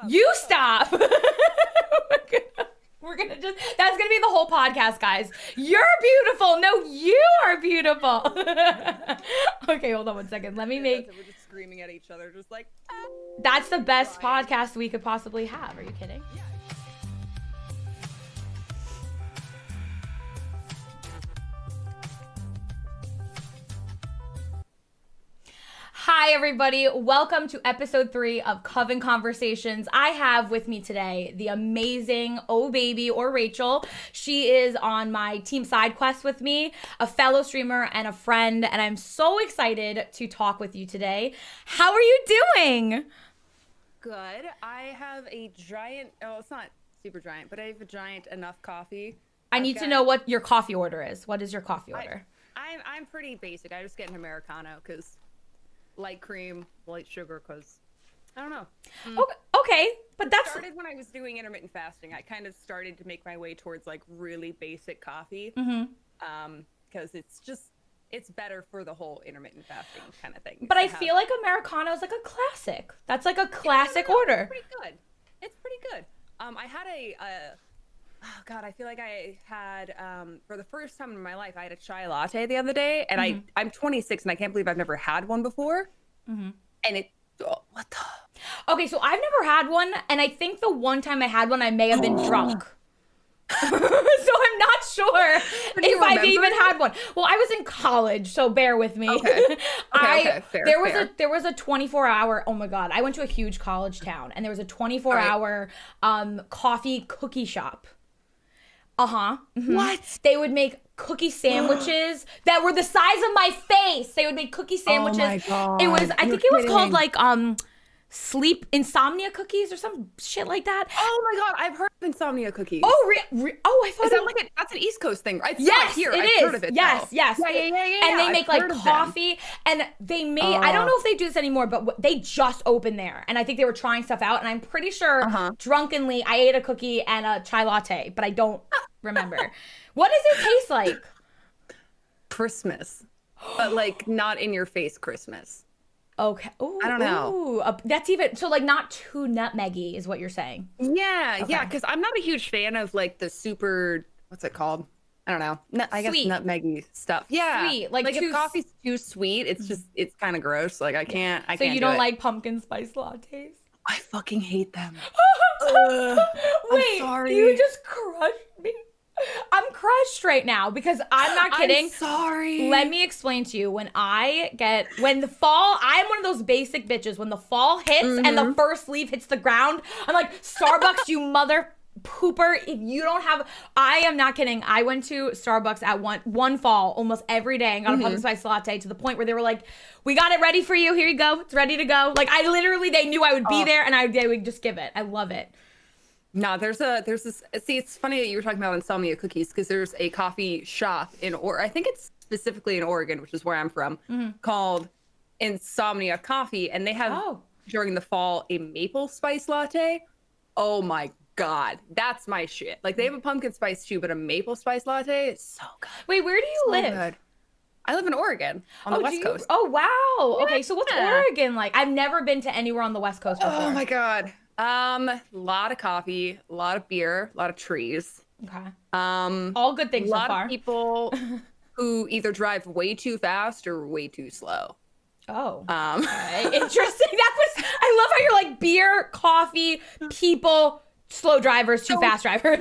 You stop. We're gonna just, that's gonna be the whole podcast, guys. You're beautiful. No, you are beautiful. Okay, hold on one second. Let me make. We're just screaming at each other, just like. That's the best podcast we could possibly have. Are you kidding? Yeah. Hi, everybody. Welcome to episode 3 of Coven Conversations. I have with me today the amazing OhBby or Rachel. She is on my Team Sidequest with me, a fellow streamer and a friend, and I'm so excited to talk with you today. How are you doing? Good. I have a giant, oh, it's not super giant, but I have a giant enough coffee. I need to know what your coffee order is. What is your coffee order? I'm pretty basic. I just get an Americano because light cream, light sugar, because I don't know. Okay, but that's started when I was doing intermittent fasting. I kind of started to make my way towards like really basic coffee, because it's better for the whole intermittent fasting kind of thing. But I feel like Americano is like a classic. That's like a classic order. It's pretty good. It's pretty good. I had oh God, I feel like I had, for the first time in my life, I had a chai latte the other day, and I'm 26 and I can't believe I've never had one before. And what the? Okay, so I've never had one, and I think the one time I had one, I may have been drunk. So I'm not sure if I've even had one. Well, I was in college, so bear with me. Okay. Fair. There was a 24-hour, oh my God, I went to a huge college town, and there was a 24-hour coffee cookie shop. What? They would make cookie sandwiches that were the size of my face. They would make cookie sandwiches. Oh my God. It was, I think it was called like sleep insomnia cookies or some shit like that. Oh my God, I've heard of insomnia cookies. Oh, I thought is that like that's an East Coast thing, right? Yes, here. It I've is. Heard of it, yes. Yeah. And they make like coffee, and they made. I don't know if they do this anymore, but they just opened there, and I think they were trying stuff out. And I'm pretty sure drunkenly I ate a cookie and a chai latte, but I don't remember. What does it taste like? Christmas, but like not in your face Christmas. Okay. Ooh, I don't know. That's even so like not too nutmeggy is what you're saying. Yeah, okay. Yeah, because I'm not a huge fan of like the super, what's it called? I don't know. I guess nutmeggy stuff. Yeah. Sweet. Like if coffee's too sweet, it's kind of gross. Like I can't So you don't like pumpkin spice lattes? I fucking hate them. Wait, I'm sorry. You just crushed me. I'm crushed right now because I'm not kidding. I'm sorry. Let me explain to you. When the fall, I'm one of those basic bitches. When the fall hits and the first leaf hits the ground, I'm like, Starbucks, you mother pooper. If you don't have, I am not kidding. I went to Starbucks at one fall almost every day and got a pumpkin spice latte to the point where they were like, we got it ready for you. Here you go. It's ready to go. Like they knew I would be there and they would just give it. I love it. No, there's this, see, it's funny that you were talking about insomnia cookies because there's a coffee shop I think it's specifically in Oregon, which is where I'm from, called Insomnia Coffee. And they have, during the fall, a maple spice latte. Oh my God, that's my shit. Like they have a pumpkin spice too, but a maple spice latte is so good. Wait, where do you live? Good. I live in Oregon on the West Coast. Oh, wow. Yeah. Okay, so what's Oregon like? I've never been to anywhere on the West Coast before. Oh my God. Lot of coffee, a lot of beer, a lot of trees. Okay. All good things so far. A lot of people who either drive way too fast or way too slow. Oh. Okay. Interesting. I love how you're like beer, coffee, people, slow drivers, too fast drivers.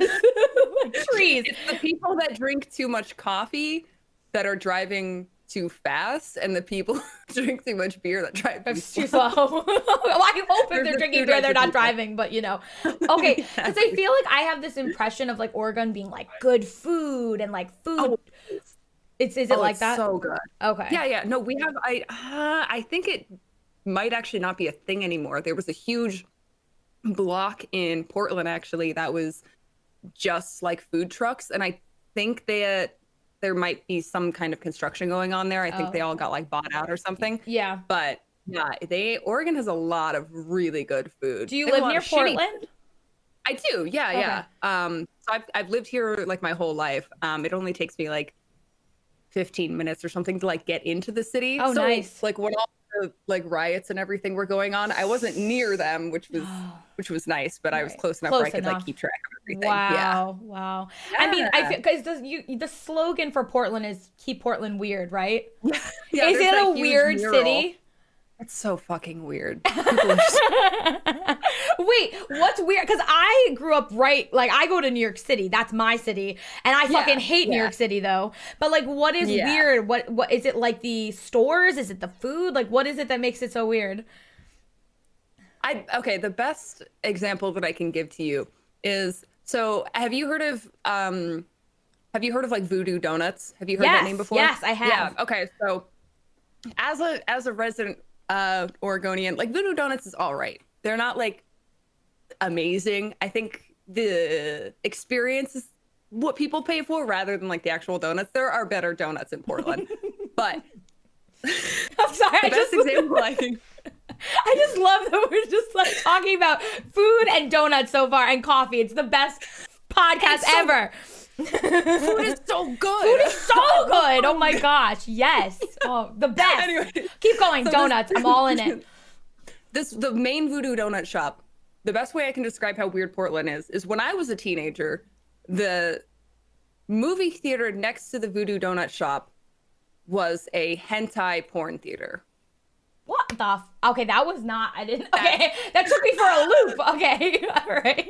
Like trees. It's the people that drink too much coffee that are driving too fast, and the people who drink too much beer that drive too slow. Well, I hope if they're drinking beer, they're not driving, but you know. Okay, because I feel like I have this impression of like Oregon being like good food and like food. Oh, is it like that? So good. Okay. Yeah. No, we have. I think it might actually not be a thing anymore. There was a huge block in Portland actually that was just like food trucks, and I think that there might be some kind of construction going on there. I think they all got like bought out or something. Yeah. But yeah, Oregon has a lot of really good food. Do you live near Portland? I do. Yeah. So I've lived here like my whole life. It only takes me like 15 minutes or something to like get into the city. Oh, so, nice. Like when all the like riots and everything were going on. I wasn't near them, which was nice, but I was close enough where I could like keep track of everything. Wow, wow. I mean, I feel because the slogan for Portland is "Keep Portland Weird," right? Yeah, is it a weird city? It's so fucking weird. Wait, what's weird? Because I grew up like I go to New York City. That's my city, and I fucking hate New York City though. But like, what is weird? What is it like? The stores? Is it the food? Like, what is it that makes it so weird? Okay, the best example that I can give to you is, so have you heard of like Voodoo Donuts? Have you heard that name before? Yes, I have. Yeah. Okay, so as a resident Oregonian, like Voodoo Donuts is all right. They're not like amazing. I think the experience is what people pay for rather than like the actual donuts. There are better donuts in Portland, but I'm sorry. The best example I think. I just love that we're just like talking about food and donuts so far and coffee. It's the best podcast ever. Food is so good. Food is so good. Oh my gosh. Yes. Oh, the best. Anyway, keep going. So donuts. I'm all in it. The main Voodoo Donut shop. The best way I can describe how weird Portland is when I was a teenager, the movie theater next to the Voodoo Donut shop was a hentai porn theater. What the? Okay, that was not. I didn't. Okay, that took me for a loop. Okay, all right.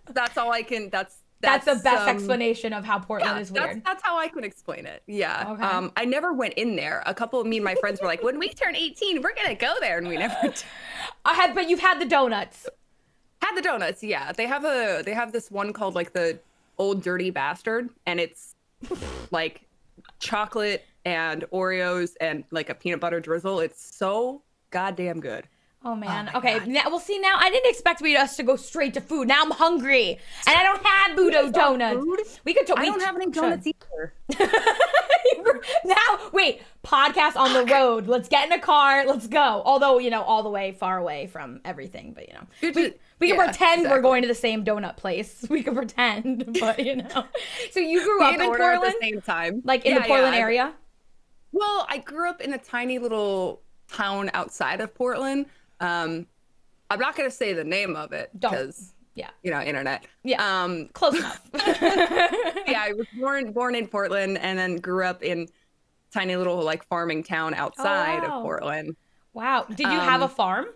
That's all I can. That's the best explanation of how Portland is weird. That's how I can explain it. Yeah. Okay. I never went in there. A couple of me and my friends were like, when we turn 18, we're gonna go there, and we never did. But you've had the donuts. Had the donuts, yeah. They have this one called like the Old Dirty Bastard, and it's like chocolate and Oreos and like a peanut butter drizzle. It's so goddamn good. Oh man. Okay. Now, well, see, now I didn't expect us to go straight to food. Now I'm hungry, and I don't have Voodoo donuts. We could. I don't have any donuts either. Now, wait. Podcast on the road. Let's get in a car. Let's go. Although all the way far away from everything, but we can pretend we're going to the same donut place. We can pretend, but So you grew up in Portland at the same time, like in the Portland area. Well, I grew up in a tiny little town outside of Portland. I'm not going to say the name of it because, internet. Yeah. Close enough. Yeah, I was born in Portland and then grew up in tiny little like farming town outside of Portland. Wow. Did you have a farm?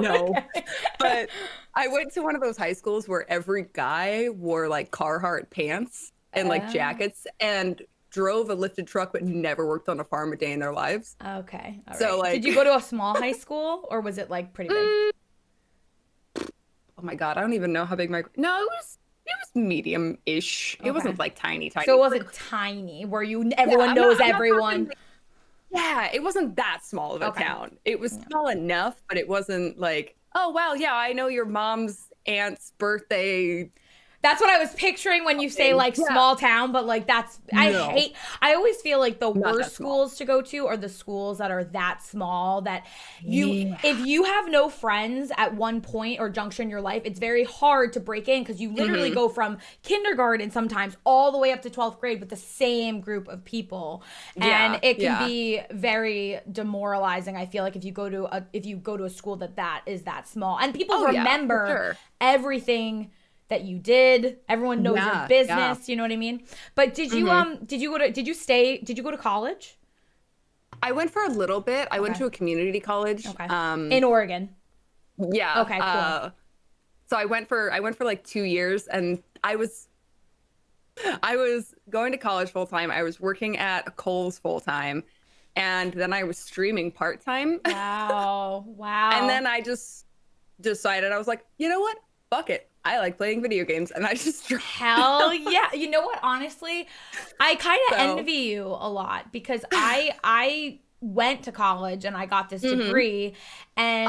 No. Okay. But I went to one of those high schools where every guy wore like Carhartt pants and like jackets and drove a lifted truck but never worked on a farm a day in their lives. Okay. All so right. like, did you go to a small high school or was it like pretty big? Oh my god, I don't even know how big it was medium-ish. Okay. It wasn't like tiny. So it wasn't tiny where everyone knows everyone. Yeah, it wasn't that small of a town. It was small enough, but it wasn't like, oh wow, yeah, I know your mom's aunt's birthday. That's what I was picturing when you say like small town, but like I always feel like the worst schools to go to are the schools that are that small that if you have no friends at one point or juncture in your life, it's very hard to break in because you literally go from kindergarten sometimes all the way up to 12th grade with the same group of people. And it can be very demoralizing. I feel like if you go to a school that is that small and people remember everything that you did. Everyone knows your business. You know what I mean? But did you go to college? I went for a little bit. I went to a community college. Okay. In Oregon. Yeah. Okay, cool. So I went for like 2 years and I was going to college full time. I was working at Kohl's full time. And then I was streaming part time. Wow. And then I just decided, I was like, you know what? Fuck it. I like playing video games, and I just hell yeah. You know what? Honestly, I kind of envy you a lot because I went to college and I got this degree, and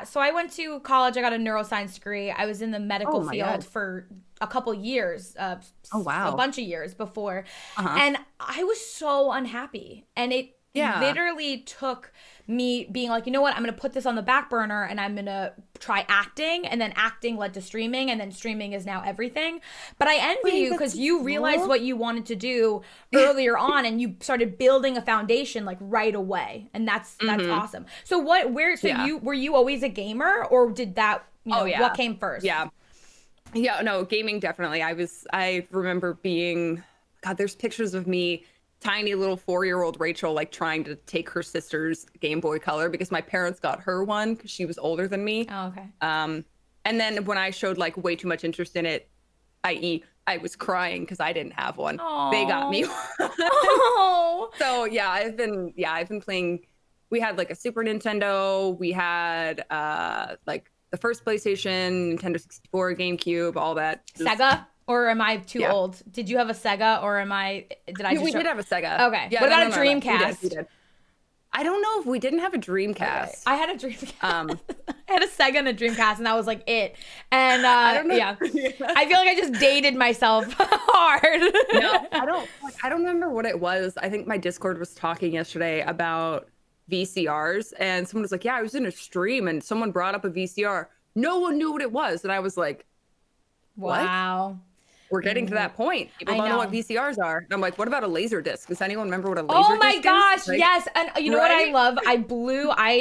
so I went to college. I got a neuroscience degree. I was in the medical field for a couple years, a bunch of years before, and I was so unhappy, and literally took me being like, you know what, I'm going to put this on the back burner and I'm going to try acting, and then acting led to streaming, and then streaming is now everything. But I envy you because you realized what you wanted to do earlier on, and you started building a foundation like right away. And that's awesome. So were you always a gamer, or did that, what came first? Yeah, no, gaming definitely. I remember being, God, there's pictures of me, tiny little 4-year-old Rachel, like trying to take her sister's Game Boy Color because my parents got her one because she was older than me. Oh, okay. And then when I showed like way too much interest in it, i.e. I was crying because I didn't have one. Aww. They got me one. Oh. So I've been playing. We had like a Super Nintendo. We had like the first PlayStation, Nintendo 64, GameCube, all that. Sega? Or am I too old? Did you have a Sega, or We did have a Sega. Okay. What about a Dreamcast? We did. I don't know if we didn't have a Dreamcast. Okay. I had a Dreamcast. I had a Sega and a Dreamcast, and that was like it. And I don't know. Yeah. I feel like I just dated myself hard. No, I don't remember what it was. I think my Discord was talking yesterday about VCRs, and someone was like, yeah, I was in a stream and someone brought up a VCR. No one knew what it was. And I was like, what? Wow. We're getting to that point. People don't know what VCRs are. And I'm like, what about a laser disc? Does anyone remember what a laser disc is? Oh my gosh, yes. And you know what I love?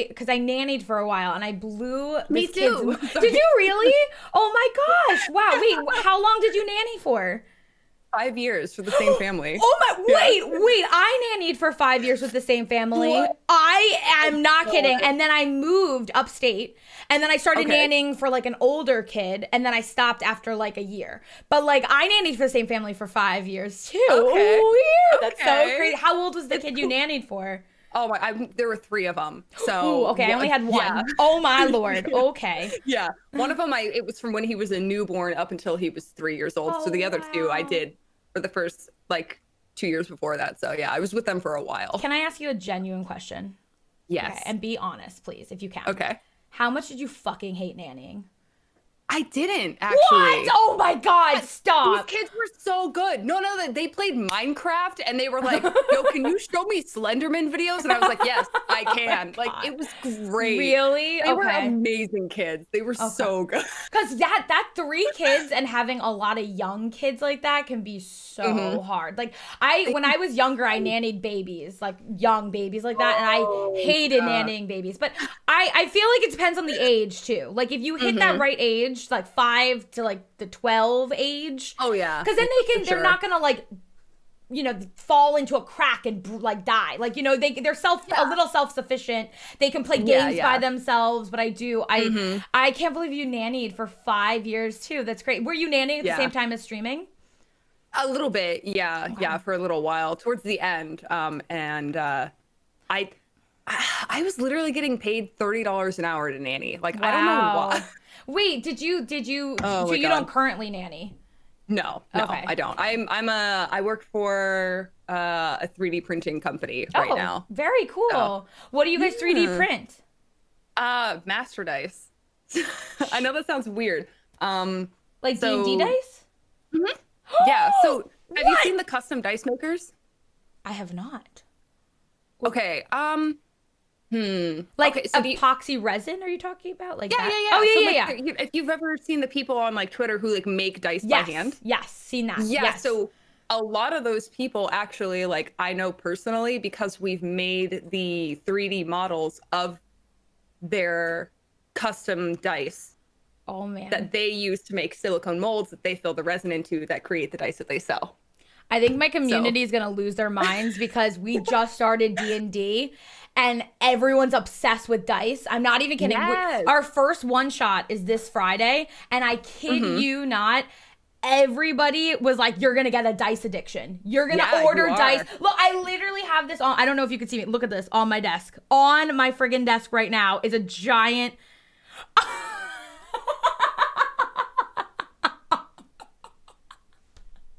Because I nannied for a while, and I blew Me too. Did you really? Oh my gosh. Wow. Wait, how long did you nanny for? 5 years for the same family. Oh my, wait, I nannied for 5 years with the same family. What? I am not kidding. And then I moved upstate, and then I started nannying for like an older kid, and then I stopped after like a year. But like I nannied for the same family for 5 years too. Okay. Weird. That's so crazy. How old was the kid you nannied for? Oh my, there were 3 of them. So okay, I only had 1. Yeah. Oh my Lord. Okay. Yeah. One of them, it was from when he was a newborn up until he was 3 years old. Oh, so the other 2 I did for the first like 2 years before that. So yeah, I was with them for a while. Can I ask you a genuine question? Yes. Okay, and be honest, please, if you can. Okay. How much did you fucking hate nannying? I didn't actually. What? Oh my God! Stop. These kids were so good. No, they played Minecraft and they were like, "Yo, can you show me Slenderman videos?" And I was like, "Yes, I can." Like it was great. Really? They were amazing kids. They were so good. Because that 3 kids and having a lot of young kids like that can be so hard. Like when I was younger, I nannied babies, like young babies like that, and I hated nannying babies. But I feel like it depends on the age too. Like if you hit that right age, like 5 to like the 12 age. Oh yeah. Because then they're not gonna like, fall into a crack and like die. Like, they're a little self-sufficient. They can play games by themselves. But I can't believe you nannied for 5 years too. That's great. Were you nannying at the same time as streaming? A little bit, yeah. Okay. Yeah, for a little while towards the end. I was literally getting paid $30 an hour to nanny. Like, I don't know why. Wait, did you so you don't currently nanny? No, okay. I don't. I work for a 3D printing company right now. Very cool. So, what do you guys 3D print? Master dice. I know that sounds weird. Like D&D dice? Mm-hmm. Yeah. So have you seen the custom dice makers? I have not. Okay. Like epoxy resin, are you talking about? Like yeah. Oh yeah. If you've ever seen the people on like Twitter who like make dice by hand. Yes, seen that. Yeah. Yes. So a lot of those people actually, like I know personally because we've made the 3D models of their custom dice. Oh man. That they use to make silicone molds that they fill the resin into that create the dice that they sell. I think my community is going to lose their minds because we just started D&D and everyone's obsessed with dice. I'm not even kidding. Yes. Our first one shot is this Friday, and I kid you not, everybody was like, you're going to get a dice addiction. You're going to order dice. Look, I literally have this on. I don't know if you can see me. Look at this on my desk. On my friggin' desk right now is a giant...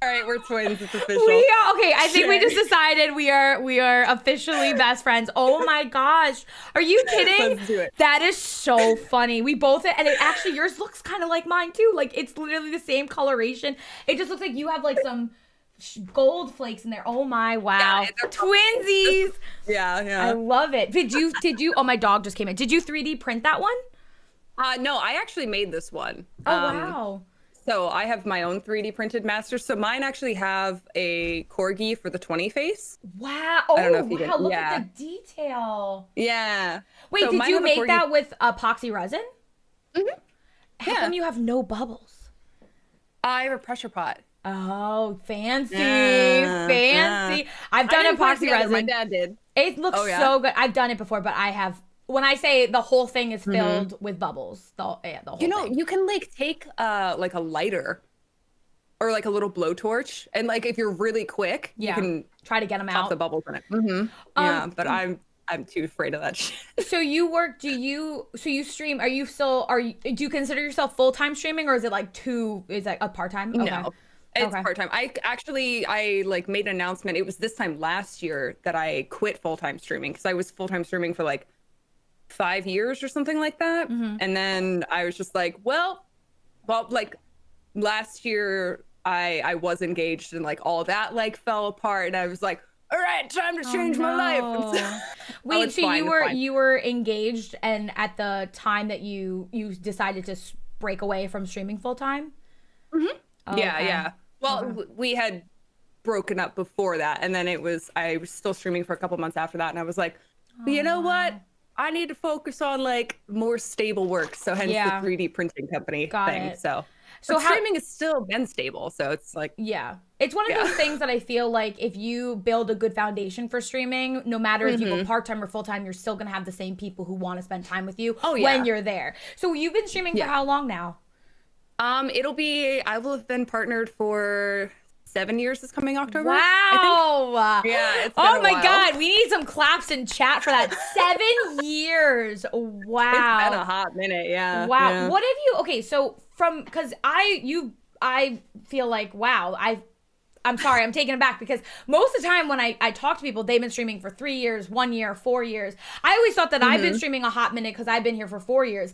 All right, we're twins. It's official. I think we just decided we are officially best friends. Oh my gosh. Are you kidding? Let's do it. That is so funny. We both, and it actually, yours looks kind of like mine too. Like it's literally the same coloration. It just looks like you have like some gold flakes in there. Oh my, wow. Yeah, Twinsies. Yeah. I love it. Did you, oh, my dog just came in. Did you 3D print that one? No, I actually made this one. Oh, wow. So I have my own 3D printed masters. So mine actually have a corgi for the 20 face. Wow. Oh, I don't know if you wow. can, Look yeah. at the detail. Yeah. Wait, So did mine you have a make corgi- that with epoxy resin? Mm-hmm. How come you have no bubbles? I have a pressure pot. Oh, fancy. Yeah, Fancy. yeah. I've done I didn't put it epoxy together, resin. my dad did. It looks Oh, yeah? so good. I've done it before, but I have, when I say the whole thing is filled with bubbles, the whole You know, thing. you can like take like a lighter or like a little blowtorch, and like if you're really quick, you can try to get them pop out. the bubbles in it. Yeah, but I'm too afraid of that shit. So you work, so you stream, do you consider yourself full-time streaming, or is it like is that a part-time? Okay. No, it's part-time. I like made an announcement. It was this time last year that I quit full-time streaming, because I was full-time streaming for like 5 years or something like that. And then I was just like, well, like last year I was engaged, and like all that like fell apart, and I was like, all right, time to change my life. And so, wait, so you were engaged, and at the time that you decided to break away from streaming full-time? Yeah. Well, we had broken up before that, and then I was still streaming for a couple months after that, and I was like, you know what? I need to focus on like more stable work. So hence the 3D printing company thing. So streaming has still been stable. So it's like, it's one of those things that I feel like if you build a good foundation for streaming, no matter if you go part-time or full-time, you're still going to have the same people who want to spend time with you when you're there. So you've been streaming for how long now? I will have been partnered for 7 years this coming October. Wow. Yeah. It's oh been my a while. God. We need some claps in chat for that. 7 years. Wow. It's been a hot minute. Yeah. Wow. Yeah. What have you, okay, so because I feel like, wow, I'm sorry, I'm taken aback, because most of the time when I talk to people, they've been streaming for 3 years, 1 year, 4 years. I always thought that I've been streaming a hot minute because I've been here for 4 years.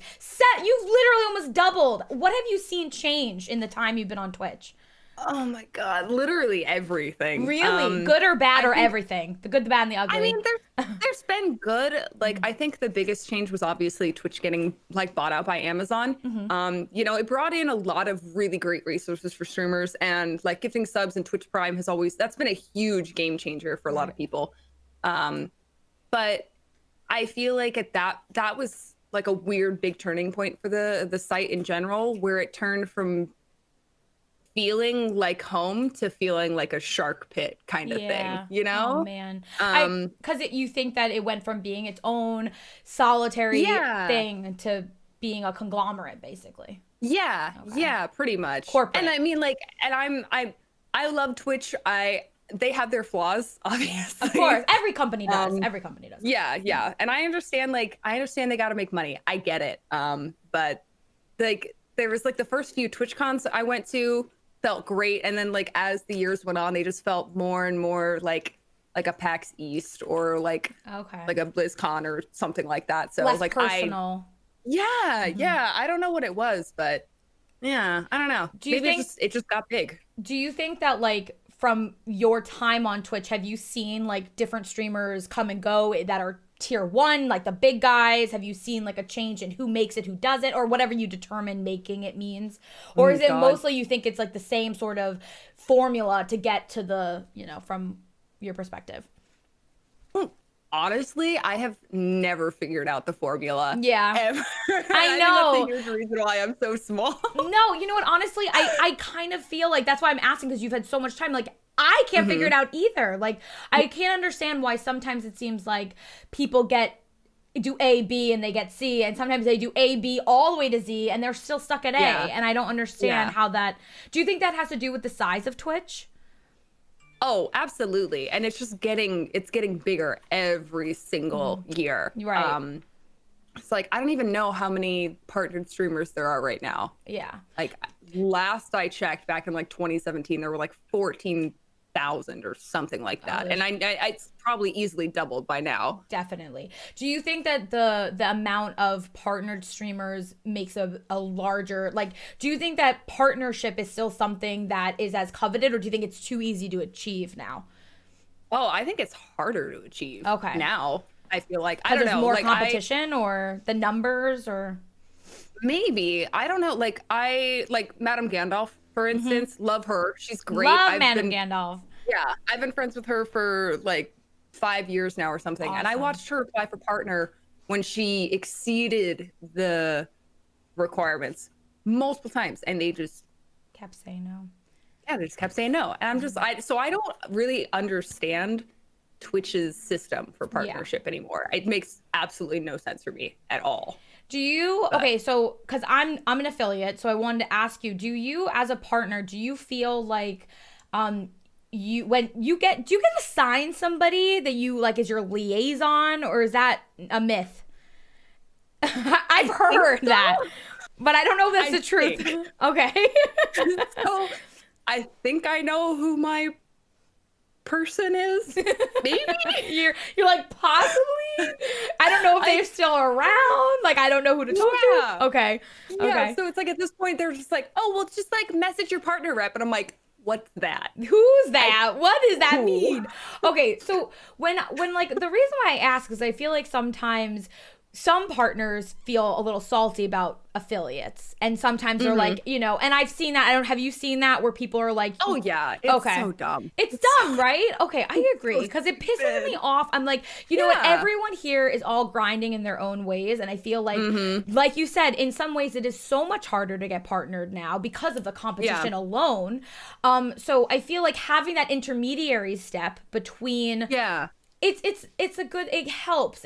You've literally almost doubled. What have you seen change in the time you've been on Twitch? Oh my God, literally everything. Really? Good or bad or everything? The good, the bad, and the ugly. I mean, there's been good. Like, I think the biggest change was obviously Twitch getting like bought out by Amazon. You know, it brought in a lot of really great resources for streamers, and like gifting subs and Twitch Prime that's been a huge game changer for a lot of people. But I feel like that was like a weird big turning point for the site in general, where it turned from feeling like home to feeling like a shark pit kind of thing, you know? Oh man. Because you think that it went from being its own solitary thing to being a conglomerate, basically. Yeah, pretty much. Corporate. And I mean, like, and I love Twitch. They have their flaws, obviously. Of course, every company does. Every company does. Yeah. And I understand they got to make money. I get it. But like, there was like the first few Twitch cons I went to felt great, and then like as the years went on, they just felt more and more like a PAX East or like a BlizzCon or something like that. So less like personal. I don't know what it was, but yeah, I don't know. Maybe it just got big. Do you think that like from your time on Twitch, have you seen like different streamers come and go that are tier 1, like the big guys? Have you seen like a change in who makes it, who doesn't, or whatever you determine making it means? Or is it mostly you think it's like the same sort of formula to get to the, you know, from your perspective? Honestly, I have never figured out the formula. Yeah. Ever. I know. Think that's the huge reason why I'm so small. No, you know what? Honestly, I kind of feel like that's why I'm asking, because you've had so much time. Like, I can't figure it out either. Like, I can't understand why sometimes it seems like people do A, B, and they get C, and sometimes they do A, B, all the way to Z, and they're still stuck at A. And I don't understand how that. Do you think that has to do with the size of Twitch? Oh, absolutely. And it's getting bigger every single year. Right. It's like, I don't even know how many partnered streamers there are right now. Yeah. Like last I checked back in like 2017, there were like 14 1,000 or something like that. Oh, And it's probably easily doubled by now. Definitely. Do you think that the amount of partnered streamers makes a larger, like, do you think that partnership is still something that is as coveted, or do you think it's too easy to achieve now? Oh, I think it's harder to achieve now. I feel like, I don't know. There's more like, competition or the numbers or... Maybe. I don't know. Like, like Madame Gandalf, for instance, love her. She's great. Love Madame Gandalf. Yeah. I've been friends with her for like 5 years now or something. Awesome. And I watched her apply for partner when she exceeded the requirements multiple times. And they just kept saying no. Yeah, they just kept saying no. And I'm just, so I don't really understand Twitch's system for partnership anymore. It makes absolutely no sense for me at all. Do you, okay, so, because I'm an affiliate, so I wanted to ask you, do you, as a partner, do you feel like, do you get assigned somebody that you, like, is your liaison, or is that a myth? I've heard that, but I don't know if that's the truth. Okay. So, I think I know who my person is. Maybe you're like, possibly. I don't know if they're still around. Like, I don't know who to talk to. Okay. Yeah. So it's like, at this point they're just like, oh, well, just like message your partner rep, and I'm like, what's that? Who's that? What does that mean? Okay, so when like, the reason why I ask is I feel like sometimes some partners feel a little salty about affiliates, and sometimes they're like, you know, and I've seen that. Have you seen that where people are like, oh yeah, it's so dumb. It's dumb, right? Okay, I agree, because it pisses me off. I'm like, you know what? Everyone here is all grinding in their own ways, and I feel like you said, in some ways it is so much harder to get partnered now because of the competition alone. So I feel like having that intermediary step between it's a good, it helps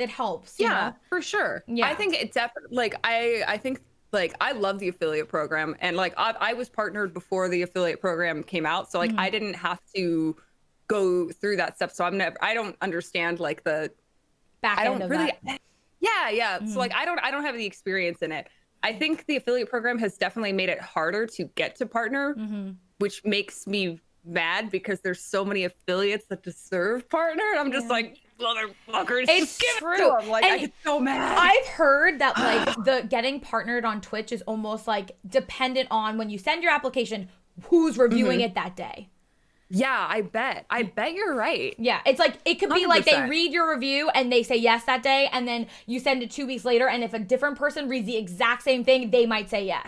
you know? For sure. I think it definitely, like, I think, like, I love the affiliate program, and like I was partnered before the affiliate program came out, so like I didn't have to go through that step, so I don't understand like the back end of that. So like I don't have the experience in it. I think the affiliate program has definitely made it harder to get to partner, which makes me mad, because there's so many affiliates that deserve partner, and I'm just like, motherfuckers, it's just true. Give it to them. Like, I get so mad. I've heard that like the getting partnered on Twitch is almost like dependent on when you send your application, who's reviewing it that day. Yeah, I bet you're right. Yeah, it's like, it could be 100%. like they read your review and they say yes that day, and then you send it 2 weeks later, and if a different person reads the exact same thing, they might say yes.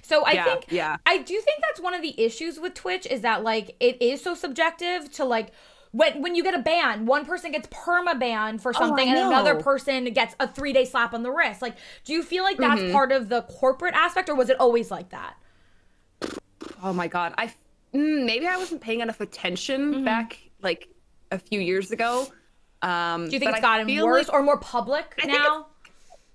So I do think that's one of the issues with Twitch, is that like it is so subjective to like, when you get a ban, one person gets perma-banned for something and another person gets a 3-day slap on the wrist. Like, do you feel like that's part of the corporate aspect, or was it always like that? Oh my God. Maybe I wasn't paying enough attention back like a few years ago. Do you think it's gotten worse or more public now?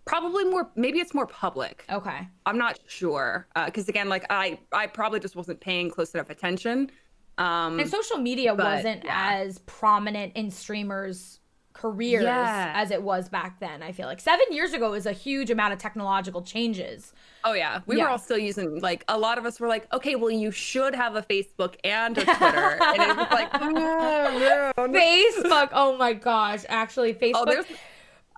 Probably more, maybe it's more public. Okay. I'm not sure. Because again, like I probably just wasn't paying close enough attention. And social media wasn't as prominent in streamers' careers as it was back then. I feel like 7 years ago was a huge amount of technological changes. Oh yeah, we were all still using, like, a lot of us were like, okay, well, you should have a Facebook and a Twitter, and it was like, oh, no. Facebook. Oh my gosh, actually, Facebook.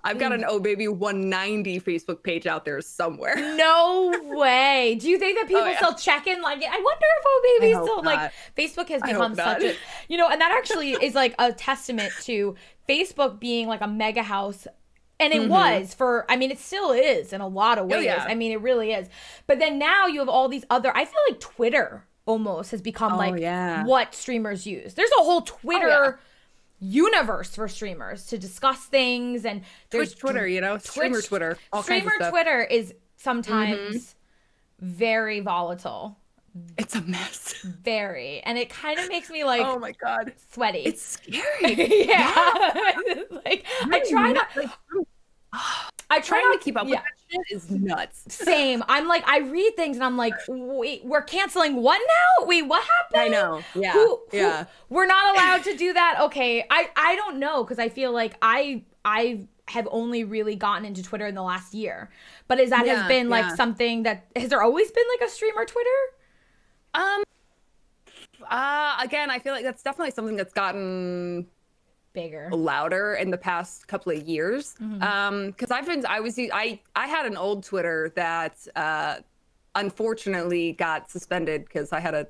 I've got an OhBby 190 Facebook page out there somewhere. No way. Do you think that people still check in? Like, I wonder if OhBby still, like, Facebook has become such a, you know, and that actually is like a testament to Facebook being like a mega house. And it was for, I mean, it still is in a lot of ways. I mean, it really is. But then now you have all these other, I feel like Twitter almost has become what streamers use. There's a whole Twitter universe for streamers to discuss things, and there's Twitter, you know, streamer Twitter, all kinds of stuff. Twitter is sometimes very volatile. It's a mess. Very. And it kind of makes me like, oh my God, sweaty. It's scary. Like, I try not to keep up with that shit. Is nuts. Same. I'm like, I read things and I'm like, wait, we're canceling what now? Wait, what happened? I know. Yeah. Who, we're not allowed to do that. Okay. I don't know, because I feel like I have only really gotten into Twitter in the last year. But has been like something that, has there always been like a streamer Twitter? Again, I feel like that's definitely something that's gotten Bigger. louder in the past couple of years. Because I had an old Twitter that unfortunately got suspended because I had a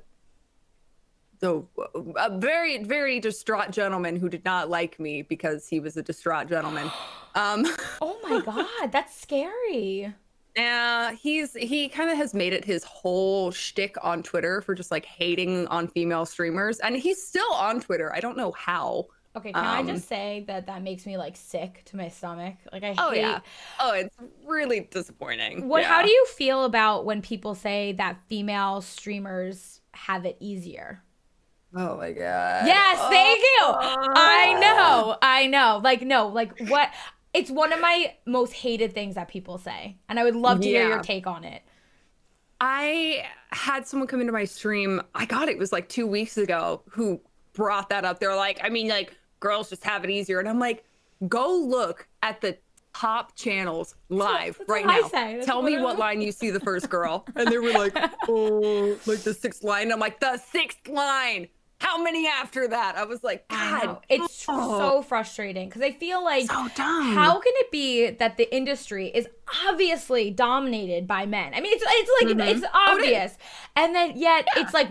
very, very distraught gentleman who did not like me because he was a distraught gentleman. Oh my God, that's scary. Yeah, he kind of has made it his whole shtick on Twitter for just like hating on female streamers, and he's still on Twitter. I don't know how. Okay, can I just say that makes me like sick to my stomach? Like I Oh hate. yeah. Oh, it's really disappointing. What? Yeah. How do you feel about when people say that female streamers have it easier? Oh my God. Yes, thank you. I know. Like no, like what? It's one of my most hated things that people say, and I would love to hear your take on it. I had someone come into my stream. It was like 2 weeks ago who brought that up. They're like, I mean, like girls just have it easier, and I'm like, go look at the top channels live That's right what now. Tell me what line you see the first girl, and they were like, oh, like the sixth line. I'm like, the sixth line. How many after that? I was like, God, it's so frustrating because I feel like, so dumb. How can it be that the industry is obviously dominated by men? I mean, it's like it's obvious, and then yet it's like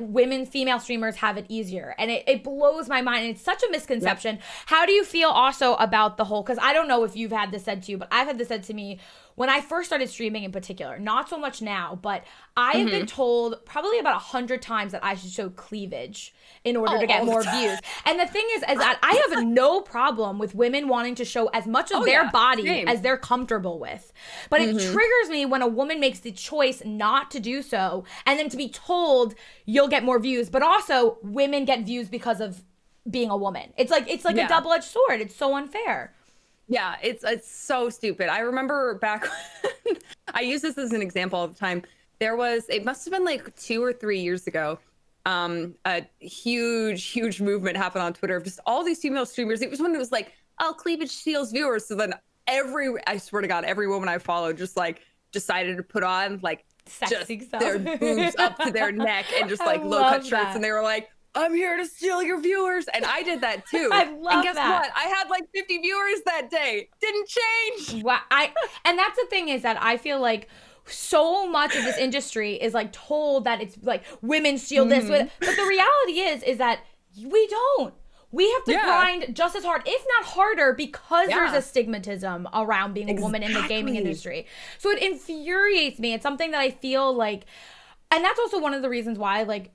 female streamers have it easier, and it blows my mind. And it's such a misconception. Yep. How do you feel also about the whole? Because I don't know if you've had this said to you, but I've had this said to me. When I first started streaming in particular, not so much now, but I have been told probably about 100 times that I should show cleavage in order to get more views. And the thing is that I have no problem with women wanting to show as much of their body as they're comfortable with. But it triggers me when a woman makes the choice not to do so, and then to be told you'll get more views, but also women get views because of being a woman. It's like a double-edged sword. It's so unfair. Yeah, it's so stupid. I remember back when I use this as an example all the time. It must have been like 2 or 3 years ago. A huge movement happened on Twitter of just all these female streamers. It was when it was like, oh, cleavage steals viewers. So then I swear to God, every woman I followed just like decided to put on like sexy stuff, their boobs up to their neck and just like low cut shirts, and they were like, I'm here to steal your viewers. And I did that too. I love that. And guess what? I had like 50 viewers that day. Didn't change. Wow. And that's the thing is that I feel like so much of this industry is like told that it's like women steal this. But the reality is that we don't. We have to grind just as hard, if not harder, because there's a stigmatism around being a woman in the gaming industry. So it infuriates me. It's something that I feel like, and that's also one of the reasons why, like,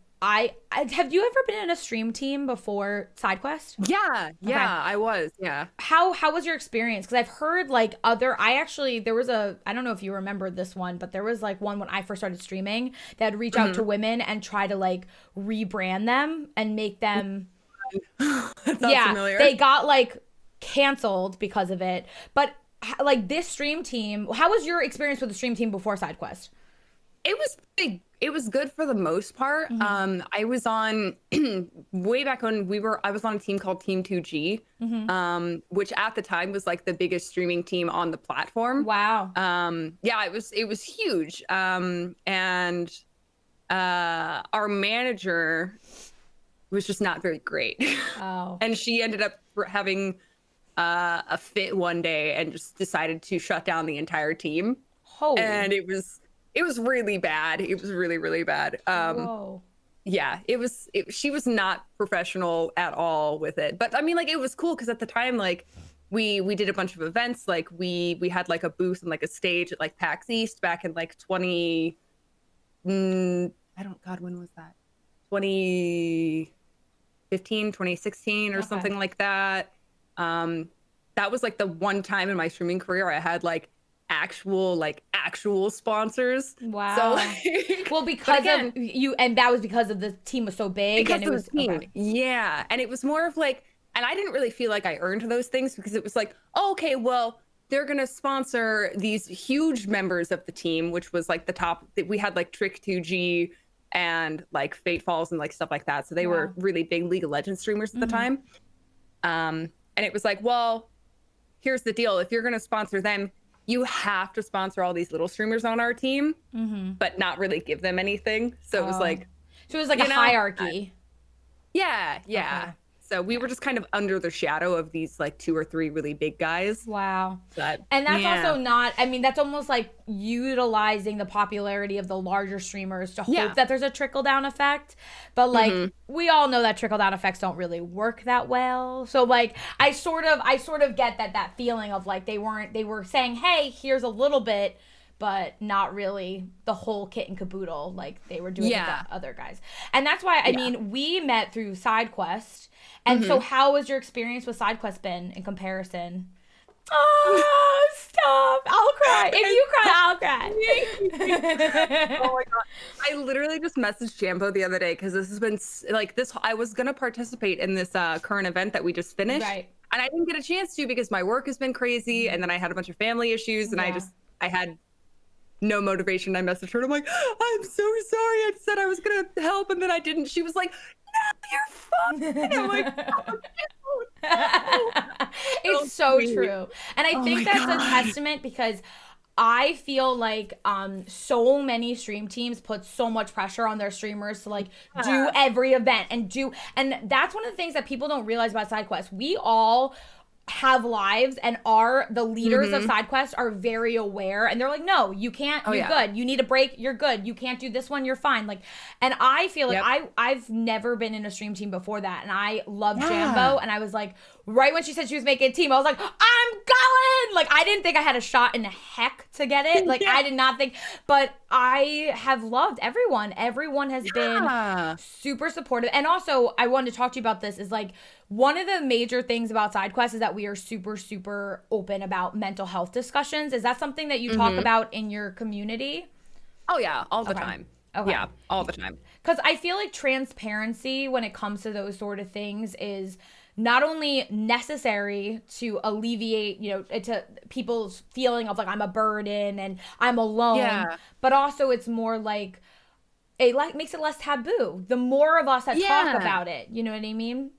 have you ever been in a stream team before Sidequest? Yeah, I was. Yeah. How was your experience? Because I've heard like there was I don't know if you remember this one, but there was like one when I first started streaming that would reach out to women and try to like rebrand them and make them. Familiar. They got like canceled because of it. But like this stream team, how was your experience with the stream team before Sidequest? It was big. It was good for the most part. I was on way back when I was on a team called Team 2G, which at the time was like the biggest streaming team on the platform. Wow. Yeah, it was huge. And our manager was just not very great. Oh. And she ended up having a fit one day and just decided to shut down the entire team. Holy. And it was really bad. It was really, really bad. Whoa. Yeah, she was not professional at all with it. But I mean, like, it was cool because at the time, like, we did a bunch of events. Like, we had like a booth and like a stage at like PAX East back in like when was that? 2015, 2016 or something like that. That was like the one time in my streaming career I had like actual sponsors. Wow. So like, well, because of you, and that was because of the team was so big, and it was team. Okay. Yeah, and it was more of like, and I didn't really feel like I earned those things because it was like, oh, okay, well, they're gonna sponsor these huge members of the team, which was like the top. We had like Trick 2G and like Fate Falls and like stuff like that. So they were really big League of Legends streamers at the time. And it was like, well, here's the deal: if you're gonna sponsor them, you have to sponsor all these little streamers on our team, but not really give them anything. So it was like, a hierarchy. Yeah, yeah. Okay. So we were just kind of under the shadow of these like 2 or 3 really big guys. Wow. But And that's yeah. also not, I mean, that's almost like utilizing the popularity of the larger streamers to hope Yeah. that there's a trickle down effect. But like, Mhm. we all know that trickle down effects don't really work that well. So like, I sort of get that feeling of like, they were saying, hey, here's a little bit, but not really the whole kit and caboodle like they were doing with Yeah. the other guys. And that's why, I Yeah. mean, we met through Sidequest. And so how has your experience with Sidequest been in comparison? Oh, stop. I'll cry. If you cry, I'll cry. Oh my god. I literally just messaged Jambo the other day because this has been like this. I was gonna participate in this current event that we just finished. Right. And I didn't get a chance to because my work has been crazy and then I had a bunch of family issues and Yeah. I had no motivation. I messaged her and I'm like, I'm so sorry. I said I was gonna help and then I didn't. She was like, no, you're fine. I'm like, oh, no. It's so sweet. true. And I think my that's a God. testament because I feel like so many stream teams put so much pressure on their streamers to like do every event and that's one of the things that people don't realize about SideQuest. We all have lives and the leaders of SideQuest are very aware and they're like, no, you can't, you're good. You need a break, you're good. You can't do this one, you're fine. Like, and I feel like I've never been in a stream team before that. And I love Jambo. And I was like, right when she said she was making a team, I was like, I'm going. Like, I didn't think I had a shot in the heck to get it. Like, I did not think, but I have loved everyone. Everyone has been super supportive. And also, I wanted to talk to you about this is like, one of the major things about SideQuest is that we are super, super open about mental health discussions. Is that something that you talk about in your community? Oh yeah, all the time. Okay. Yeah, all the time. Because I feel like transparency when it comes to those sort of things is not only necessary to alleviate, to people's feeling of like I'm a burden and I'm alone, but also it's more like it makes it less taboo. The more of us that talk about it, you know what I mean?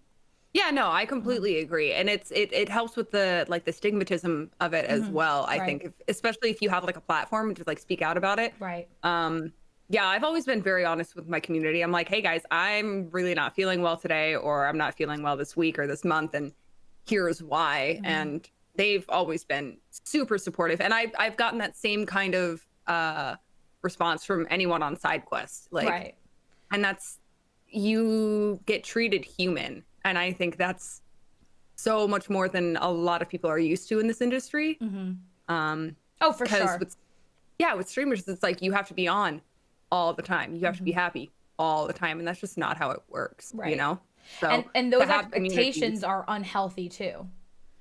Yeah, no, I completely agree. And it helps with the like the stigmatism of it as well. I think especially if you have like a platform to like speak out about it. Right. Yeah, I've always been very honest with my community. I'm like, hey guys, I'm really not feeling well today, or I'm not feeling well this week or this month, and here's why. And they've always been super supportive. And I've gotten that same kind of response from anyone on SideQuest. Like, and that's you get treated human. And I think that's so much more than a lot of people are used to in this industry. Oh, for sure. With streamers, it's like you have to be on all the time. You have to be happy all the time. And that's just not how it works, you know? So and those expectations are unhealthy too.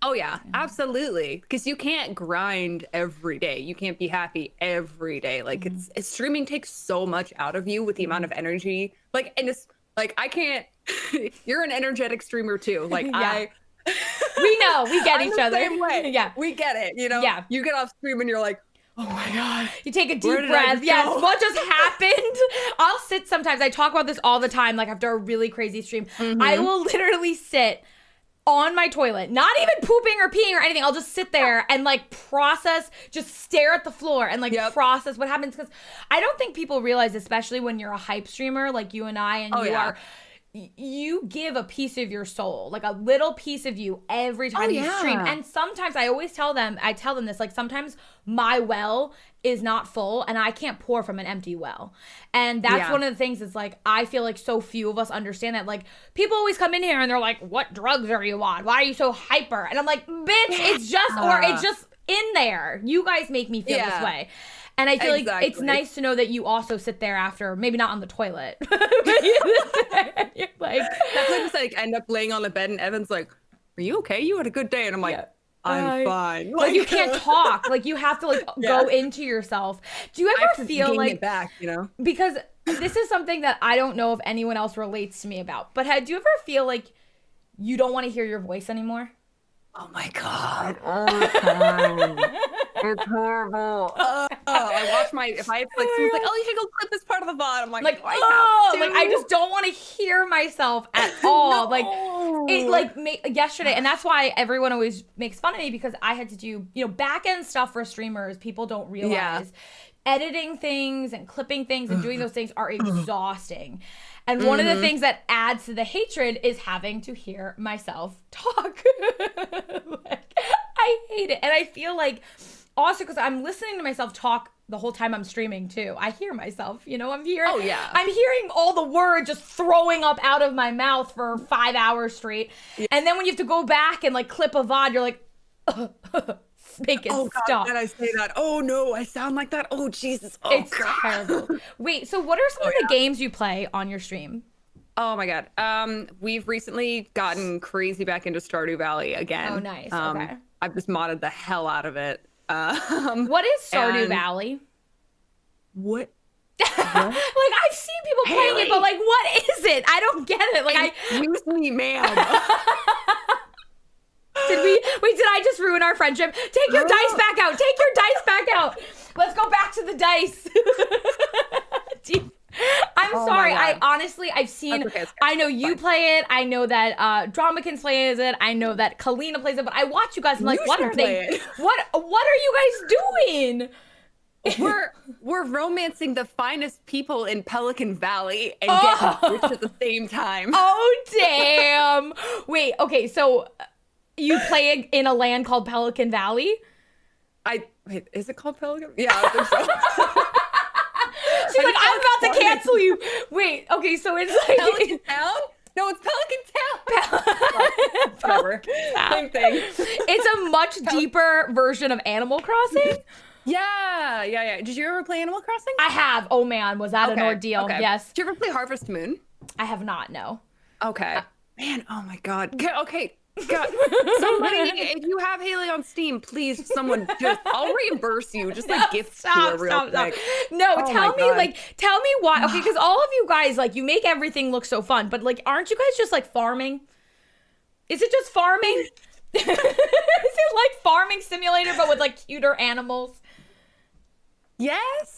Oh, yeah, absolutely. Because you can't grind every day. You can't be happy every day. Like, streaming takes so much out of you with the amount of energy. Like, and it's like, I can't. You're an energetic streamer too. Like we know, we get each other. Same way. Yeah, we get it. You know. Yeah. You get off stream and you're like, oh my god. You take a deep breath. Yes. What just happened? I'll sit sometimes. I talk about this all the time. Like after a really crazy stream, I will literally sit on my toilet, not even pooping or peeing or anything. I'll just sit there and like process, just stare at the floor and like process what happens. Because I don't think people realize, especially when you're a hype streamer like you and I, and you give a piece of your soul, like a little piece of you every time you stream. And sometimes I tell them this, like sometimes my well is not full and I can't pour from an empty well. And that's one of the things is like, I feel like so few of us understand that. Like people always come in here and they're like, what drugs are you on? Why are you so hyper? And I'm like, bitch, it's just, or it's just in there. You guys make me feel this way. And I feel like it's nice to know that you also sit there after, maybe not on the toilet. You're like, that's just like end up laying on the bed and Evan's like, are you okay? You had a good day. And I'm like, I'm fine. Like you can't talk. Like you have to like go into yourself. Do you ever feel like, it back, you know? Because this is something that I don't know if anyone else relates to me about, but do you ever feel like you don't want to hear your voice anymore? Oh my God. All the time. It's horrible. I watch if I like someone's like, oh, you should go clip this part of the VOD. I'm like I just don't want to hear myself at all. Like it yesterday, and that's why everyone always makes fun of me because I had to do, back end stuff for streamers. People don't realize editing things and clipping things and doing those things are exhausting. And one of the things that adds to the hatred is having to hear myself talk. Like, I hate it. And I feel like also because I'm listening to myself talk the whole time I'm streaming too. I hear myself, you know, I'm hearing all the words just throwing up out of my mouth for 5 hours straight. Yeah. And then when you have to go back and like clip a VOD, you're like, make it stop. Did I say that? Oh no, I sound like that. Oh Jesus. Oh, it's terrible. Wait, so what are some of the games you play on your stream? Oh my God. We've recently gotten crazy back into Stardew Valley again. Oh nice. Okay. I've just modded the hell out of it. What is Stardew Valley? What? Like I've seen people playing it, but like, what is it? I don't get it. Like, excuse me, ma'am. Did I just ruin our friendship? Take your dice back out. Take your dice back out. Let's go back to the dice. I'm sorry. I honestly, I've seen, I know you play it. I know that Dramikins plays it. I know that Kalina plays it, but I watch you guys. I'm like, what are they? What are you guys doing? We're romancing the finest people in Pelican Valley and getting rich at the same time. Oh, damn. Wait, okay, so you play in a land called Pelican Valley? Wait, is it called Pelican? Yeah, I think so. She's like, I'm about to cancel you. Wait, okay, so it's like Pelican Town? No, it's Pelican Town. Whatever. Same thing. It's a much deeper version of Animal Crossing. Yeah. Did you ever play Animal Crossing? I have. Oh man, was that an ordeal? Okay. Yes. Did you ever play Harvest Moon? I have not, no. Okay. Man, oh my God. Okay. God, somebody, if you have Haley on Steam, please, someone I'll reimburse you. Just like gift to real quick. No, tell me why. Okay, because all of you guys, like, you make everything look so fun, but like, aren't you guys just like farming? Is it just farming? Is it like Farming Simulator, but with like cuter animals? Yes.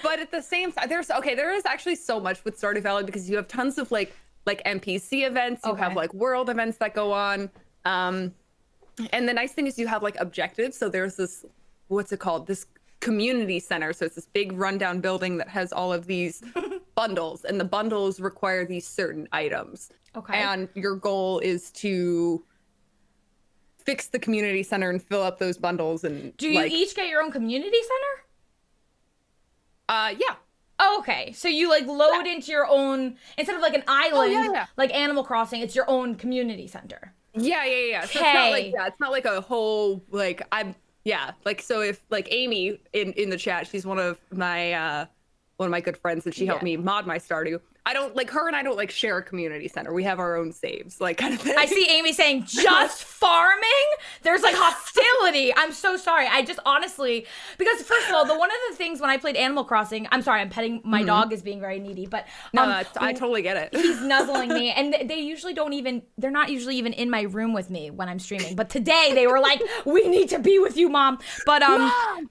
but at the same time, there is actually so much with Stardew Valley because you have tons of like NPC events, you have like world events that go on. And the nice thing is you have like objectives. So there's this, what's it called? This community center. So it's this big rundown building that has all of these bundles, and the bundles require these certain items. Okay. And your goal is to fix the community center and fill up those bundles. And do you each get your own community center? Yeah. Oh, okay. So you like load into your own, instead of like an island, like Animal Crossing, it's your own community center. Yeah. So it's not like a whole, like, so if like Amy in the chat, she's one of my good friends, and she helped me mod my Stardew. I don't like her, and I don't like share a community center. We have our own saves, like kind of thing. I see Amy saying just farming. There's like hostility. I'm so sorry. I just honestly, because first of all, one of the things when I played Animal Crossing, I'm sorry, I'm petting my dog is being very needy, but I totally get it. He's nuzzling me, and they're not usually even in my room with me when I'm streaming. But today they were like, we need to be with you, Mom. But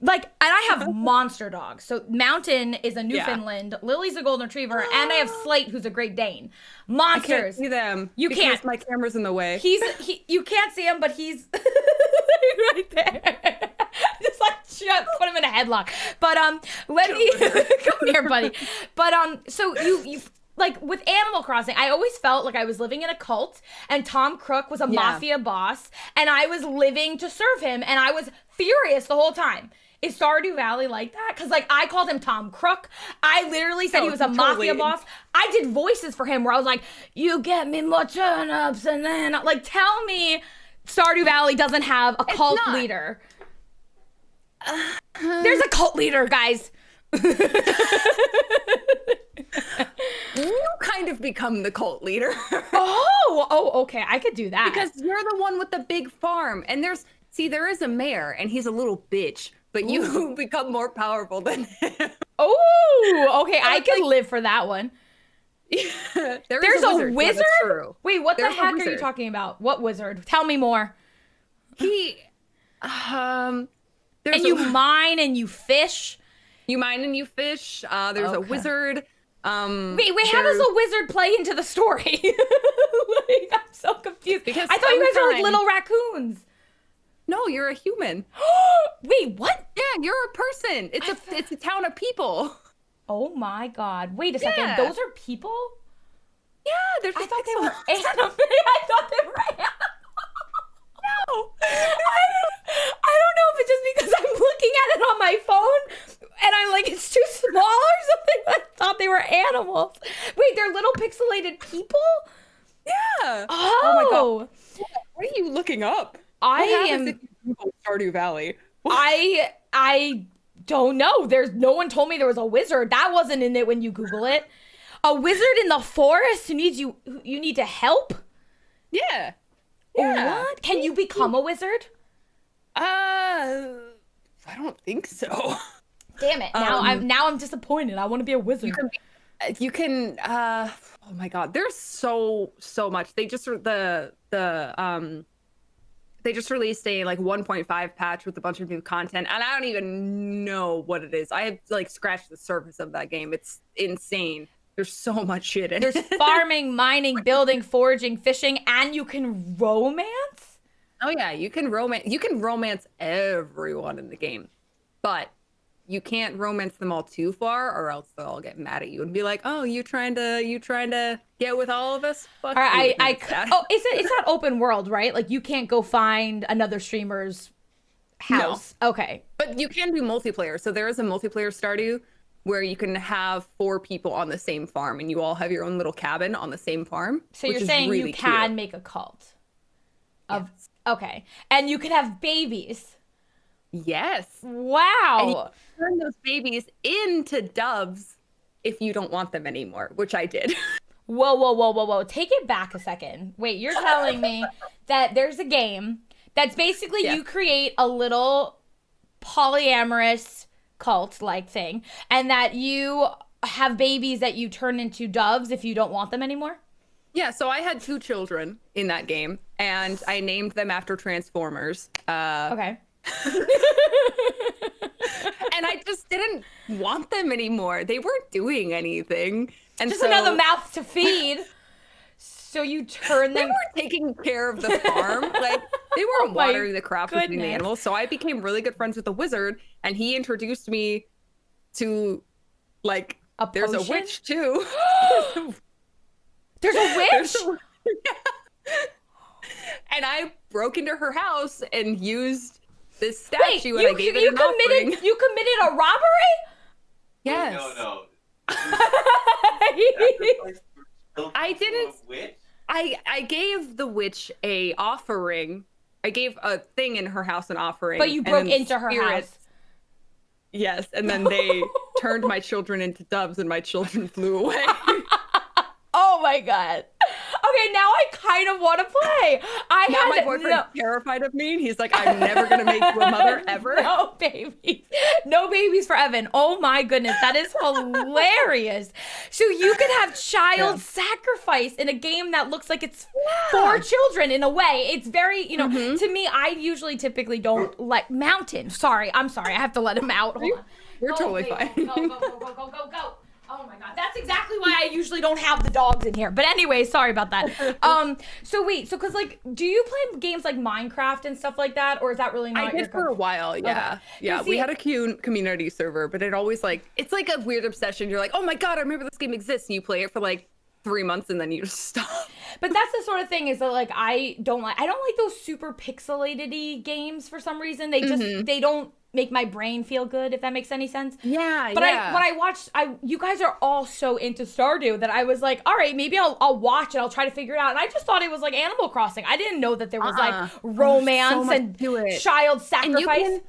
like, and I have monster dogs. So Mountain is a Newfoundland, Lily's a golden retriever, and I have Slate, who's a Great Dane. Monsters. I can't see them. You can't. My camera's in the way. You can't see him, but he's right there. Just like put him in a headlock. But let me come here, buddy. But so you like with Animal Crossing, I always felt like I was living in a cult, and Tom Crook was a mafia boss, and I was living to serve him, and I was furious the whole time. Is Stardew Valley like that? Because like I called him Tom Crook. I literally said he was a mafia boss. I did voices for him where I was like, you get me more turnips, and then like tell me Stardew Valley doesn't have a cult leader. There's a cult leader, guys. You kind of become the cult leader. Oh, okay. I could do that. Because you're the one with the big farm. And there is a mayor, and he's a little bitch. But you become more powerful than him. Oh, okay. I could live for that one. There's a wizard? Wait, what the heck are you talking about? What wizard? Tell me more. And you mine and you fish. You mine and you fish. There's a wizard. Wait, how does a wizard play into the story? Like, I'm so confused. I thought you guys were like little raccoons. No, you're a human. Wait, what? Yeah, you're a person. It's a town of people. Oh my God. Wait a second. Yeah. Those are people? Yeah, they're I just thought they pixel were art. animals. I thought they were animals. No. I don't know if it's just because I'm looking at it on my phone and I'm like, it's too small or something. But I thought they were animals. Wait, they're little pixelated people? Yeah. Oh. my God. What are you looking up? I What happens am. if you Google Stardew Valley? I don't know. There's no one told me there was a wizard. That wasn't in it when you Google it. A wizard in the forest who needs you need to help? Yeah. Yeah. What? Can you become a wizard? I don't think so. Damn it. Now I'm disappointed. I want to be a wizard. You can oh my God, there's so much. They just they just released a like 1.5 patch with a bunch of new content, and I don't even know what it is. I have like scratched the surface of that game. It's insane. There's so much shit in There's it. farming, mining, building, foraging, fishing, and you can romance? Oh yeah, you can romance everyone in the game. But you can't romance them all too far, or else they'll all get mad at you and be like, "Oh, you trying to get with all of us?" Fuck All right, you. it's not open world, right? Like you can't go find another streamer's house. No. Okay. But you can do multiplayer. So there is a multiplayer Stardew where you can have 4 people on the same farm and you all have your own little cabin on the same farm. So you're saying really you can make a cult of okay. And you can have babies. Yes. Wow. And you can turn those babies into doves if you don't want them anymore, which I did. Whoa. Take it back a second. Wait, you're telling me that there's a game that's basically you create a little polyamorous cult-like thing, and that you have babies that you turn into doves if you don't want them anymore? Yeah, so I had 2 children in that game, and I named them after Transformers. Okay. And I just didn't want them anymore. They weren't doing anything. And just so, another mouth to feed. So you turn them. They weren't taking care of the farm. Like they weren't watering the crops and feeding the animals. So I became really good friends with the wizard, and he introduced me to like there's a witch too. There's a witch? And I broke into her house and used this statue and I gave it an offering. You committed a robbery? Yes. No. I didn't. I gave the witch a offering. I gave a thing in her house an offering. But you broke into her house. Yes, and then they turned my children into doves and my children flew away. Oh my God. Okay, now I kind of want to play. My boyfriend's terrified of me. He's like, I'm never going to make you a mother ever. No babies. No babies for Evan. Oh my goodness. That is hilarious. So you can have child sacrifice in a game that looks like it's for children in a way. It's very, to me, I typically don't like Mountain. I'm sorry. I have to let him out. Hold on. You're totally fine. Go. Oh my God, that's exactly why I usually don't have the dogs in here. But anyway, sorry about that. So cause like, do you play games like Minecraft and stuff like that, or is that really not? I did for a while, yeah. Okay. Yeah, we had a community server, but it always it's like a weird obsession. You're like, oh my God, I remember this game exists, and you play it for like 3 months and then you just stop. But that's the sort of thing is that like I don't like those super pixelated-y games for some reason. They just they don't make my brain feel good, if that makes any sense. Yeah, but when I watched, you guys are all so into Stardew that I was like, all right, maybe I'll watch and I'll try to figure it out. And I just thought it was like Animal Crossing. I didn't know that there was like romance and child sacrifice.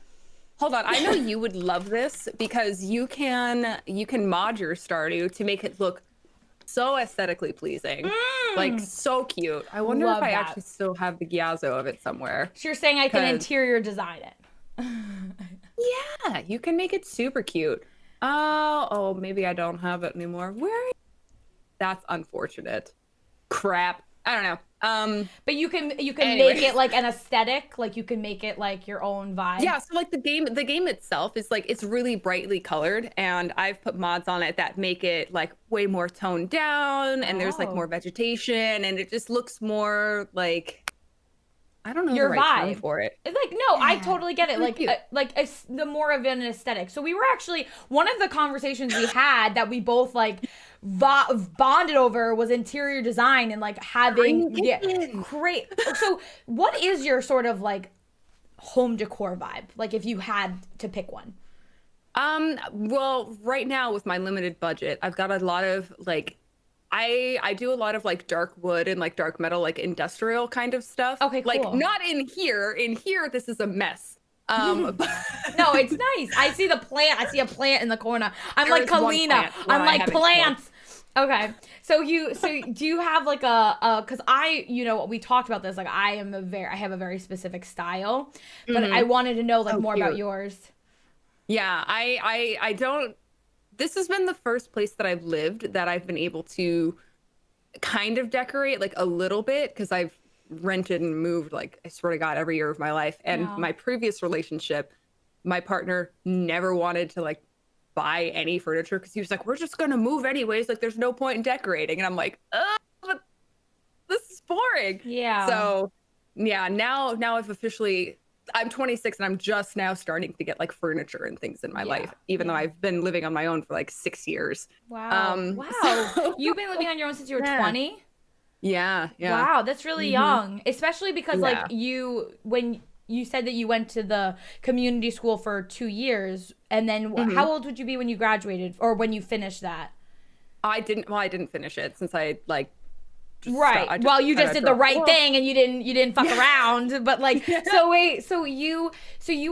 Hold on, I know you would love this because you can mod your Stardew to make it look so aesthetically pleasing, like so cute. I wonder if I actually still have the Gyazo of it somewhere. So you're saying I can interior design it? Yeah, you can make it super cute. Oh, maybe I don't have it anymore. That's unfortunate. Crap. I don't know. But you can make it like an aesthetic, like you can make it like your own vibe. Yeah, so like the game itself is like it's really brightly colored, and I've put mods on it that make it like way more toned down, and there's like more vegetation, and it just looks more like I don't know your the right term vibe. for it. It's like, no, I Yeah, totally get it. really Like, cute. the more of an aesthetic. So we were actually, one of the conversations we had that we both like bonded over was interior design and like having, Green yeah, kitchen. great. So what is your sort of like home decor vibe? Like if you had to pick one. Well, right now with my limited budget, I've got a lot of like I do a lot of like dark wood and like dark metal, like industrial kind of stuff. Okay, Like cool. not in here. In here, this is a mess. But No, it's nice. I see the plant. I see a plant in the corner. I'm there like is one Kalina. plant where I'm I like haven't killed. plants. Okay. So do you have like cuz we talked about this, like I have a very specific style, but I wanted to know like Oh, more about cute. yours. Yeah, I don't. This has been the first place that I've lived that I've been able to kind of decorate like a little bit because I've rented and moved like I swear to God every year of my life. And Yeah. my previous relationship, my partner never wanted to like buy any furniture because he was like, "We're just gonna move anyways. Like, there's no point in decorating." And I'm like, but this is boring." Yeah. So yeah, now I'm 26 and I'm just now starting to get like furniture and things in my Yeah, life, even though yeah. I've been living on my own for like 6 years. Wow. Wow. So You've been living on your own since you were yeah, 20? yeah, yeah. Wow, that's really Hmm. young. Especially because like Yeah. when you said that you went to the community school for 2 years and then Hmm. how old would you be when you graduated or when you finished that? I didn't finish it since I like Right. I Well, you just kinda did the dropped. right Well, thing and you didn't fuck around. But like, yeah. so wait, so you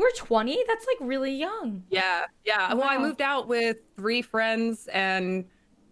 were 20? That's like really young. Yeah, yeah. Well, I Wow. moved out with 3 friends and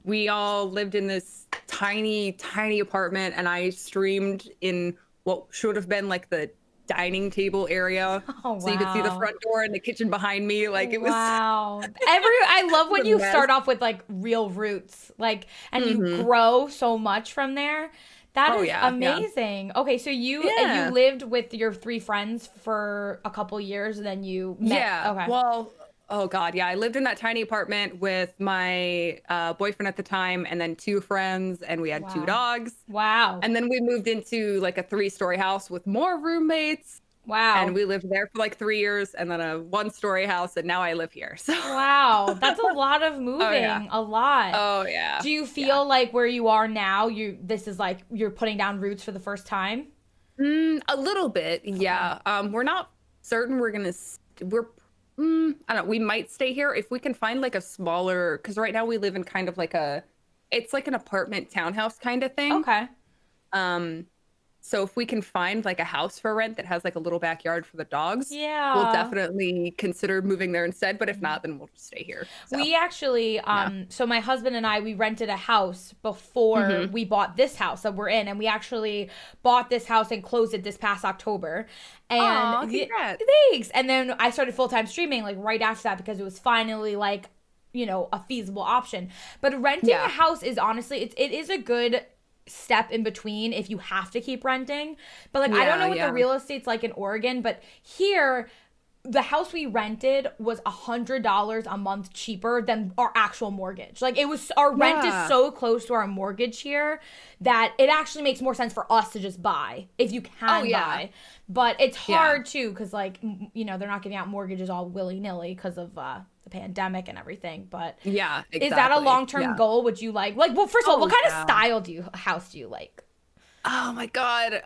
we all lived in this tiny, tiny apartment and I streamed in what should have been like the dining table area. Oh So you could see the wow. front door and the kitchen behind me. Like it was Wow. I love a when you mess. start off with like real roots, like and you Hmm. grow so much from there. That Oh is yeah, yeah. amazing. Okay, so you Yeah. lived with your 3 friends for a couple years and then you met. Yeah. Okay. Well, oh God, yeah. I lived in that tiny apartment with my boyfriend at the time and then 2 friends, and we had 2 Wow. dogs. Wow. And then we moved into like a 3-story house with more roommates. And Wow. we lived there for like 3 years and then a 1-story house. And now I live here. So, Wow. That's a lot of moving. oh, yeah. A lot. Oh, yeah. Do you Yeah. feel like where you are now, this is like you're putting down roots for the first time? A little bit. Yeah. We're not certain we're going to, I don't know. We might stay here if we can find like a smaller, because right now we live in kind of like it's like an apartment townhouse kind of thing. Okay. So if we can find like a house for rent that has like a little backyard for the dogs, Yeah. we'll definitely consider moving there instead. But if not, then we'll just stay here. So, We actually, so my husband and I, we rented a house before we bought this house that we're in, and we actually bought this house and closed it this past October. And Aw, congrats. thanks. And then I started full-time streaming like right after that because it was finally like, a feasible option. But renting Yeah. a house is honestly, it is a good step in between if you have to keep renting. But like I don't know what Yeah. the real estate's like in Oregon, but here the house we rented was $100 a month cheaper than our actual mortgage. Like it was our rent is Yeah. so close to our mortgage here that it actually makes more sense for us to just buy if you can Oh, yeah. buy. But it's Yeah. hard too because like they're not giving out mortgages all willy-nilly because of the pandemic and everything. But Yeah, exactly. is that a long-term Yeah. goal? Would you like well first of all, Oh, what kind yeah. of style house do you like? Oh my God.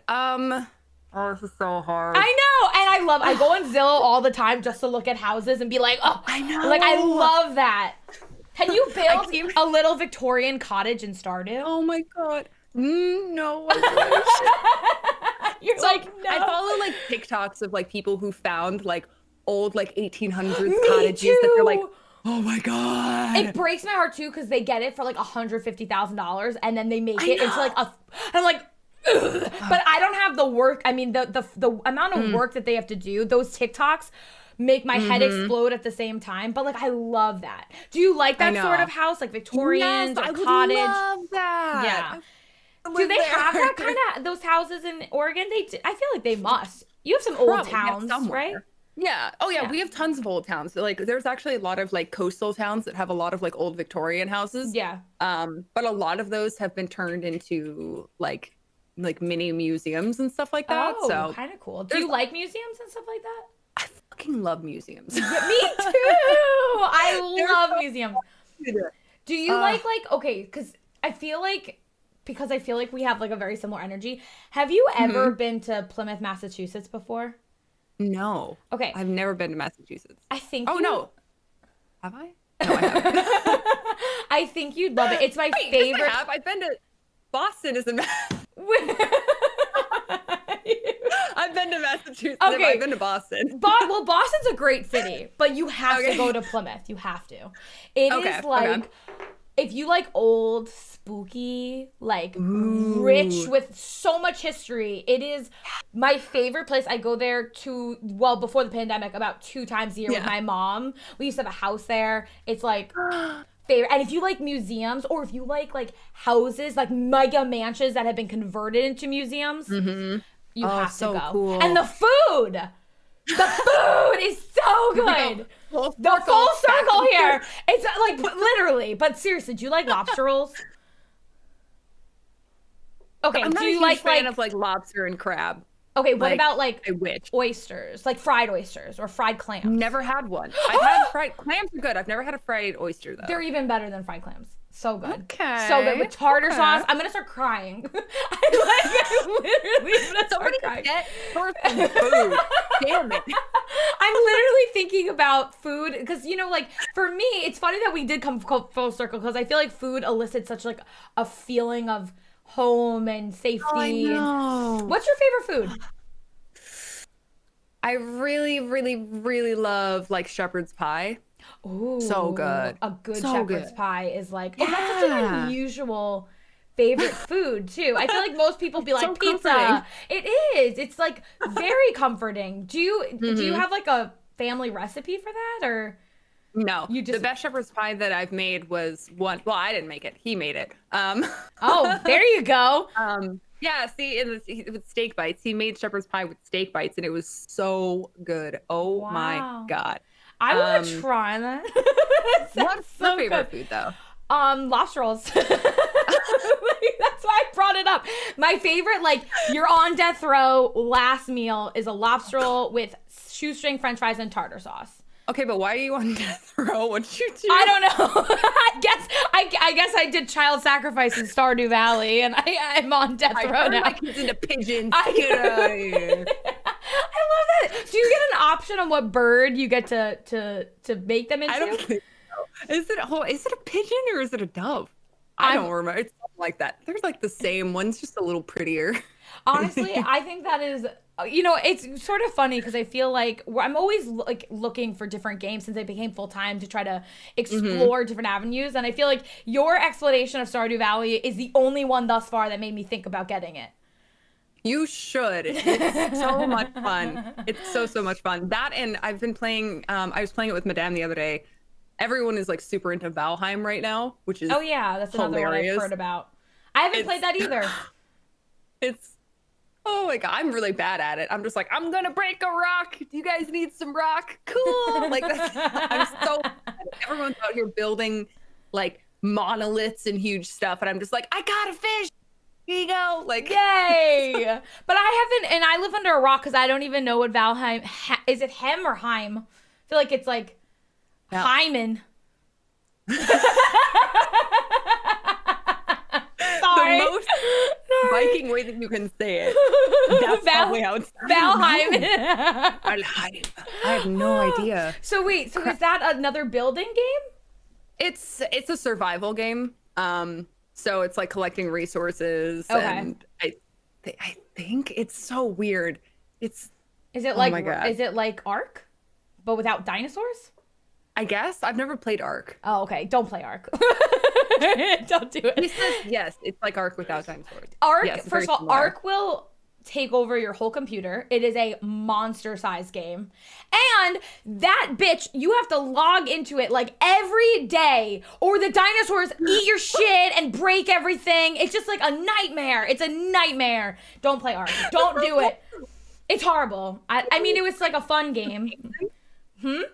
Oh, this is so hard. I know, and I go on Zillow all the time just to look at houses and be like, oh, I know. like I love that. Can you build keep- a little Victorian cottage in Stardew? Oh my God. No, I wish. You're So, like, no. I follow like TikToks of like people who found like old like 1800s Me cottages that they're like, too. oh my God. It breaks my heart too because they get it for like $150,000 and then they make I it into like know. I'm like, ugh. But I don't have the work. I mean, the amount of work that they have to do. Those TikToks make my head explode at the same time. But like, I love that. Do you like that know. sort of house, like Victorian Yes, I would cottage? love that. Yeah. I Do live they there. have that kind of those houses in Oregon? I feel like they must. You have some old Probably, yeah, towns, somewhere. right? Yeah. Oh yeah, Yeah. we have tons of old towns. Like there's actually a lot of like coastal towns that have a lot of like old Victorian houses. Yeah. But a lot of those have been turned into like like mini museums and stuff like that. Oh, So kind of cool. Do you like museums and stuff like that? I fucking love museums. Me too. I love museums. Do you like okay, because I feel like we have like a very similar energy. Have you ever been to Plymouth, Massachusetts before? No. Okay. I've never been to Massachusetts. I think no. Have I? No, I haven't. I think you'd love it. It's my favorite. Yes, I have. I've been to Boston I've been to Massachusetts. Okay. I've been to Boston. Well, Boston's a great city, but you have to go to Plymouth. You have to. It is like if you like old, spooky, like rich with so much history, it is my favorite place. I go there before the pandemic, about 2 times a year with my mom. We used to have a house there. It's like favorite. And if you like museums, or if you like houses, like mega mansions that have been converted into museums, you have to go. Cool. And the food is so good. The full circle here. It's like literally, but seriously, do you like lobster rolls? Okay, I'm not a huge fan of like lobster and crab. Okay, what about like I wish. Oysters, like fried oysters or fried clams? Never had one. I've had fried clams are good. I've never had a fried oyster though. They're even better than fried clams. So good. Okay. So good with tartar sauce. I'm gonna start crying. I literally gonna start crying. Get person food. Damn it. I'm literally thinking about food because like for me, it's funny that we did come full circle because I feel like food elicits such like a feeling of home and safety. I know. What's your favorite food? I really, really, really love like shepherd's pie. Ooh, so good. A good shepherd's pie is like, and that's such an unusual favorite food too. I feel like most people be like so pizza. Comforting. It is. It's like very comforting. Do you have like a family recipe for that or? No, the best shepherd's pie that I've made was one. Well, I didn't make it. He made it. Oh, there you go. Yeah. See, with steak bites, he made shepherd's pie with steak bites, and it was so good. Oh my god. I want to try that. What's your favorite food though? Lobster rolls. That's why I brought it up. My favorite, like you're on death row, last meal is a lobster roll with shoestring French fries and tartar sauce. Okay, but why are you on death row? What did you do? I don't know. I guess I did child sacrifice in Stardew Valley, and I'm on death row now. My kids into pigeons. Get out of here. I love that. Do you get an option on what bird you get to make them into? I don't think so. Is it a pigeon or is it a dove? I don't remember. It's something like that. There's like the same. One's just a little prettier. Honestly, I think that is. It's sort of funny because I feel like I'm always like looking for different games since I became full time to try to explore different avenues, and I feel like your explanation of Stardew Valley is the only one thus far that made me think about getting it. You should. It's so much fun. It's so much fun. That, and I've been playing. I was playing it with Madame the other day. Everyone is like super into Valheim right now, which is that's another one I've heard about. I haven't played that either. Oh my god, I'm really bad at it. I'm just like, I'm gonna break a rock. Do you guys need some rock? Cool. Like I'm so bad. Everyone's out here building like monoliths and huge stuff, and I'm just like, I got a fish. Here you go. Like, yay. But I haven't, and I live under a rock because I don't even know what Valheim is. It Hem or Heim? I feel like it's like Hyman. Sorry. The most Viking way that you can say it. That's probably how it's Valheim. Valheim. I have no idea. So wait, is that another building game? It's a survival game. So it's like collecting resources, and I think it's so weird. Is it like Ark, but without dinosaurs? I guess I've never played Ark. Oh, okay. Don't play Ark. Don't do it. He says yes. It's like Ark without dinosaurs. Ark. Yes, first of all, Ark will take over your whole computer. It is a monster-sized game, and that bitch, you have to log into it like every day, or the dinosaurs eat your shit and break everything. It's just like a nightmare. It's a nightmare. Don't play Ark. Don't do it. It's horrible. I mean, it was like a fun game. Can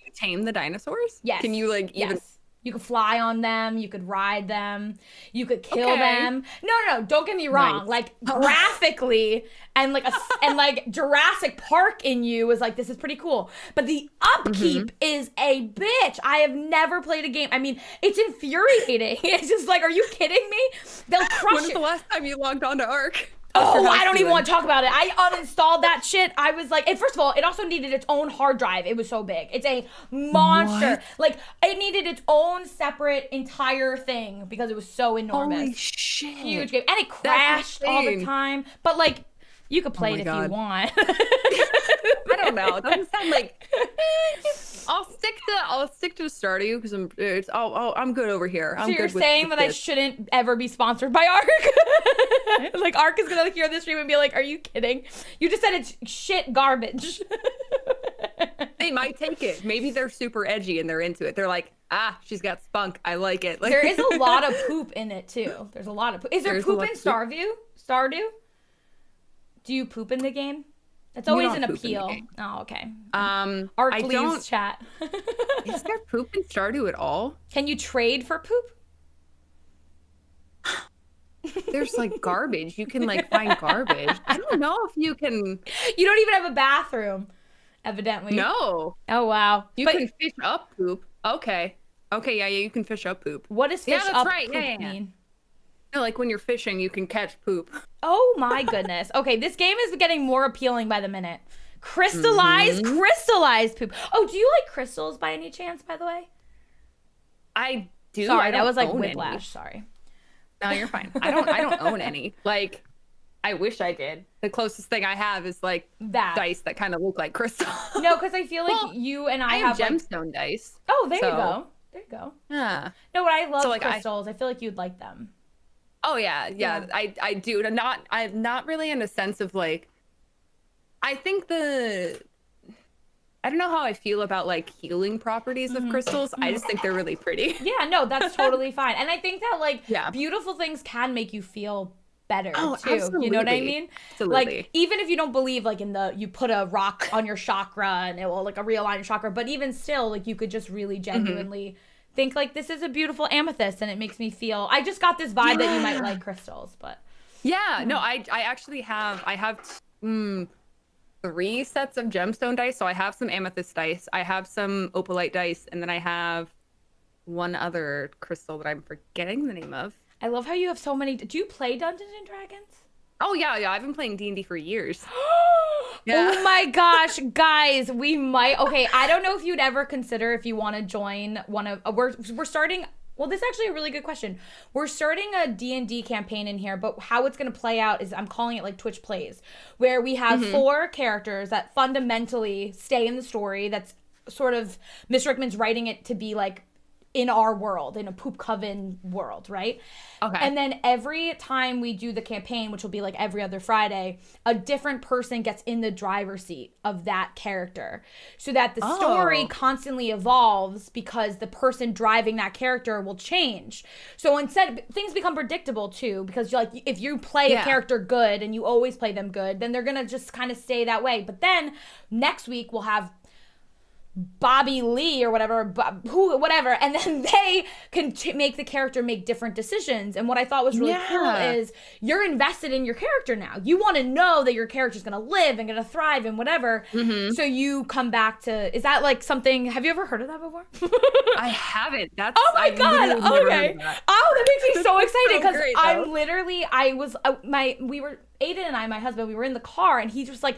you tame the dinosaurs? Yes. Can you like even? Yes. You could fly on them. You could ride them. You could kill them. No. Don't get me wrong. Nice. Like graphically and like Jurassic Park in you is like, this is pretty cool. But the upkeep is a bitch. I have never played a game. I mean, it's infuriating. It's just like, are you kidding me? They'll crush When was the last time you logged on to Ark? Oh, I don't even want to talk about it. I uninstalled that shit. I was like, and first of all, it also needed its own hard drive. It was so big. It's a monster. What? Like, it needed its own separate entire thing because it was so enormous. Holy shit. Huge game. And it crashed all the time. But like, you could play it if you want. I don't know. It doesn't sound like. I'll stick to Stardew because I'm good over here. So you're saying that I shouldn't ever be sponsored by Ark? Like Ark is gonna hear this stream and be like, "Are you kidding? You just said it's shit garbage." They might take it. Maybe they're super edgy and they're into it. They're like, she's got spunk. I like it. Like, there is a lot of poop in it too. There's a lot of poop. Is there poop in Stardew? Do you poop in the game? It's always an appeal. Oh, okay. Art, please chat. Is there poop in Stardew at all? Can you trade for poop? There's like garbage. You can like find garbage. I don't know if you can. You don't even have a bathroom, evidently. No. Oh, wow. You can fish up poop. Okay. Yeah, you can fish up poop. What does fish up poop mean? No, like when you're fishing, you can catch poop. Oh my goodness. Okay, this game is getting more appealing by the minute. Crystallized poop. Oh, do you like crystals by any chance, by the way? I do. Sorry, that was like whiplash. Any. Sorry. No, you're fine. I don't own any. Like, I wish I did. The closest thing I have is like dice that kind of look like crystal. No, because I feel like you and I have gemstone dice. Oh, there you go. There you go. Yeah. No, but I love crystals. I feel like you'd like them. Oh yeah. I do. I'm not really in a sense of like. I think I don't know how I feel about like healing properties of crystals. I just think they're really pretty. Yeah, no, that's totally fine. And I think that like beautiful things can make you feel better too. Absolutely. You know what I mean? Absolutely. Like even if you don't believe like in you put a rock on your chakra and it will like realign your chakra, but even still like you could just really genuinely think like this is a beautiful amethyst and it makes me feel. I just got this vibe that you might like crystals, but no, I actually have 3 sets of gemstone dice. So I have some amethyst dice, I have some opalite dice, and then I have one other crystal that I'm forgetting the name of. I love how you have so many. Do you play Dungeons and Dragons? Oh yeah, I've been playing D&D for years. Oh my gosh, guys, we might. Okay, I don't know if you'd ever consider if you want to join one of. We're starting. Well, this is actually a really good question. We're starting a D&D campaign in here, but how it's going to play out is I'm calling it like Twitch Plays, where we have 4 characters that fundamentally stay in the story. That's sort of Miss Rickman's writing it to be like in our world, in a Poop Coven world, right? Okay. And then every time we do the campaign, which will be like every other Friday, a different person gets in the driver's seat of that character so that the story constantly evolves because the person driving that character will change. So instead, things become predictable too, because like if you play a character good and you always play them good, then they're going to just kind of stay that way. But then next week we'll have Bobby Lee or whatever, whatever, and then they can make the character make different decisions. And what I thought was really cool is you're invested in your character now. You want to know that your character's going to live and going to thrive and whatever. So you come back to, is that like something, have you ever heard of that before? I haven't. That's oh my God. Okay. Oh, that makes me so excited because I'm literally, Aiden and I, my husband, we were in the car and he's just like,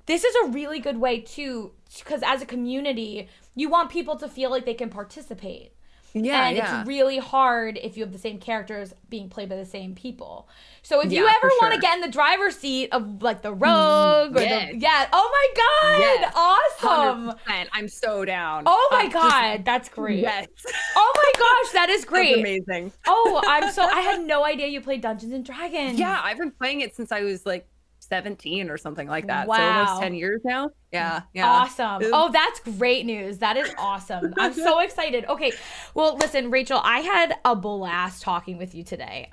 this is a really good way too, because as a community, you want people to feel like they can participate. And it's really hard if you have the same characters being played by the same people. So if you ever want to get in the driver's seat of like the rogue or oh my God, awesome. 100%. I'm so down. Oh my God, that's great. Yes. Oh my gosh, that is great. That's amazing. I had no idea you played Dungeons and Dragons. Yeah, I've been playing it since I was like 17 or something like that. Wow. So almost 10 years now. Yeah. Awesome. Oh, that's great news. That is awesome. I'm so excited. Okay. Well, listen, Rachel, I had a blast talking with you today.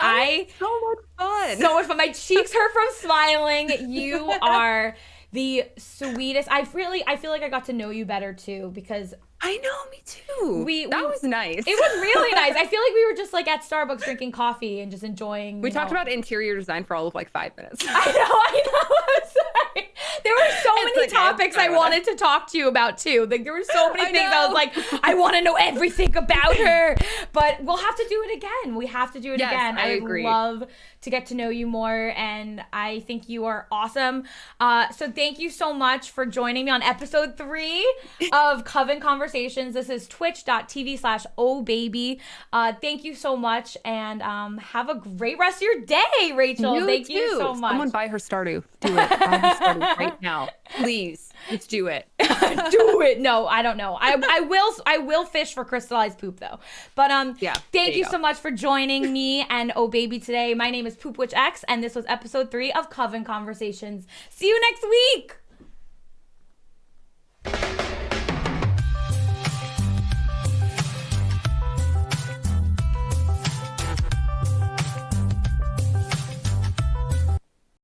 So much fun. So much fun. My cheeks hurt from smiling. You are the sweetest. I feel like I got to know you better too because I know, me too. That was nice. It was really nice. I feel like we were just like at Starbucks drinking coffee and just enjoying. We talked about interior design for all of like 5 minutes. I know. I'm sorry. There were so many topics I wanted to talk to you about too. Like there were so many things I was like, I want to know everything about her. But we'll have to do it again. We have to do it again. I agree. Love to get to know you more, and I think you are awesome. So thank you so much for joining me on episode 3 of Coven Conversations. This is twitch.tv/OhBby. Thank you so much, and have a great rest of your day, Rachel. Thank you so much. Someone buy her Stardew. Do it. Buy her Stardew right now. Please. Let's do it. Do it. No, I don't know. I will fish for crystallized poop though. But thank you so much for joining me and OhBby today. My name is PoopWitchX, and this was episode 3 of Coven Conversations. See you next week.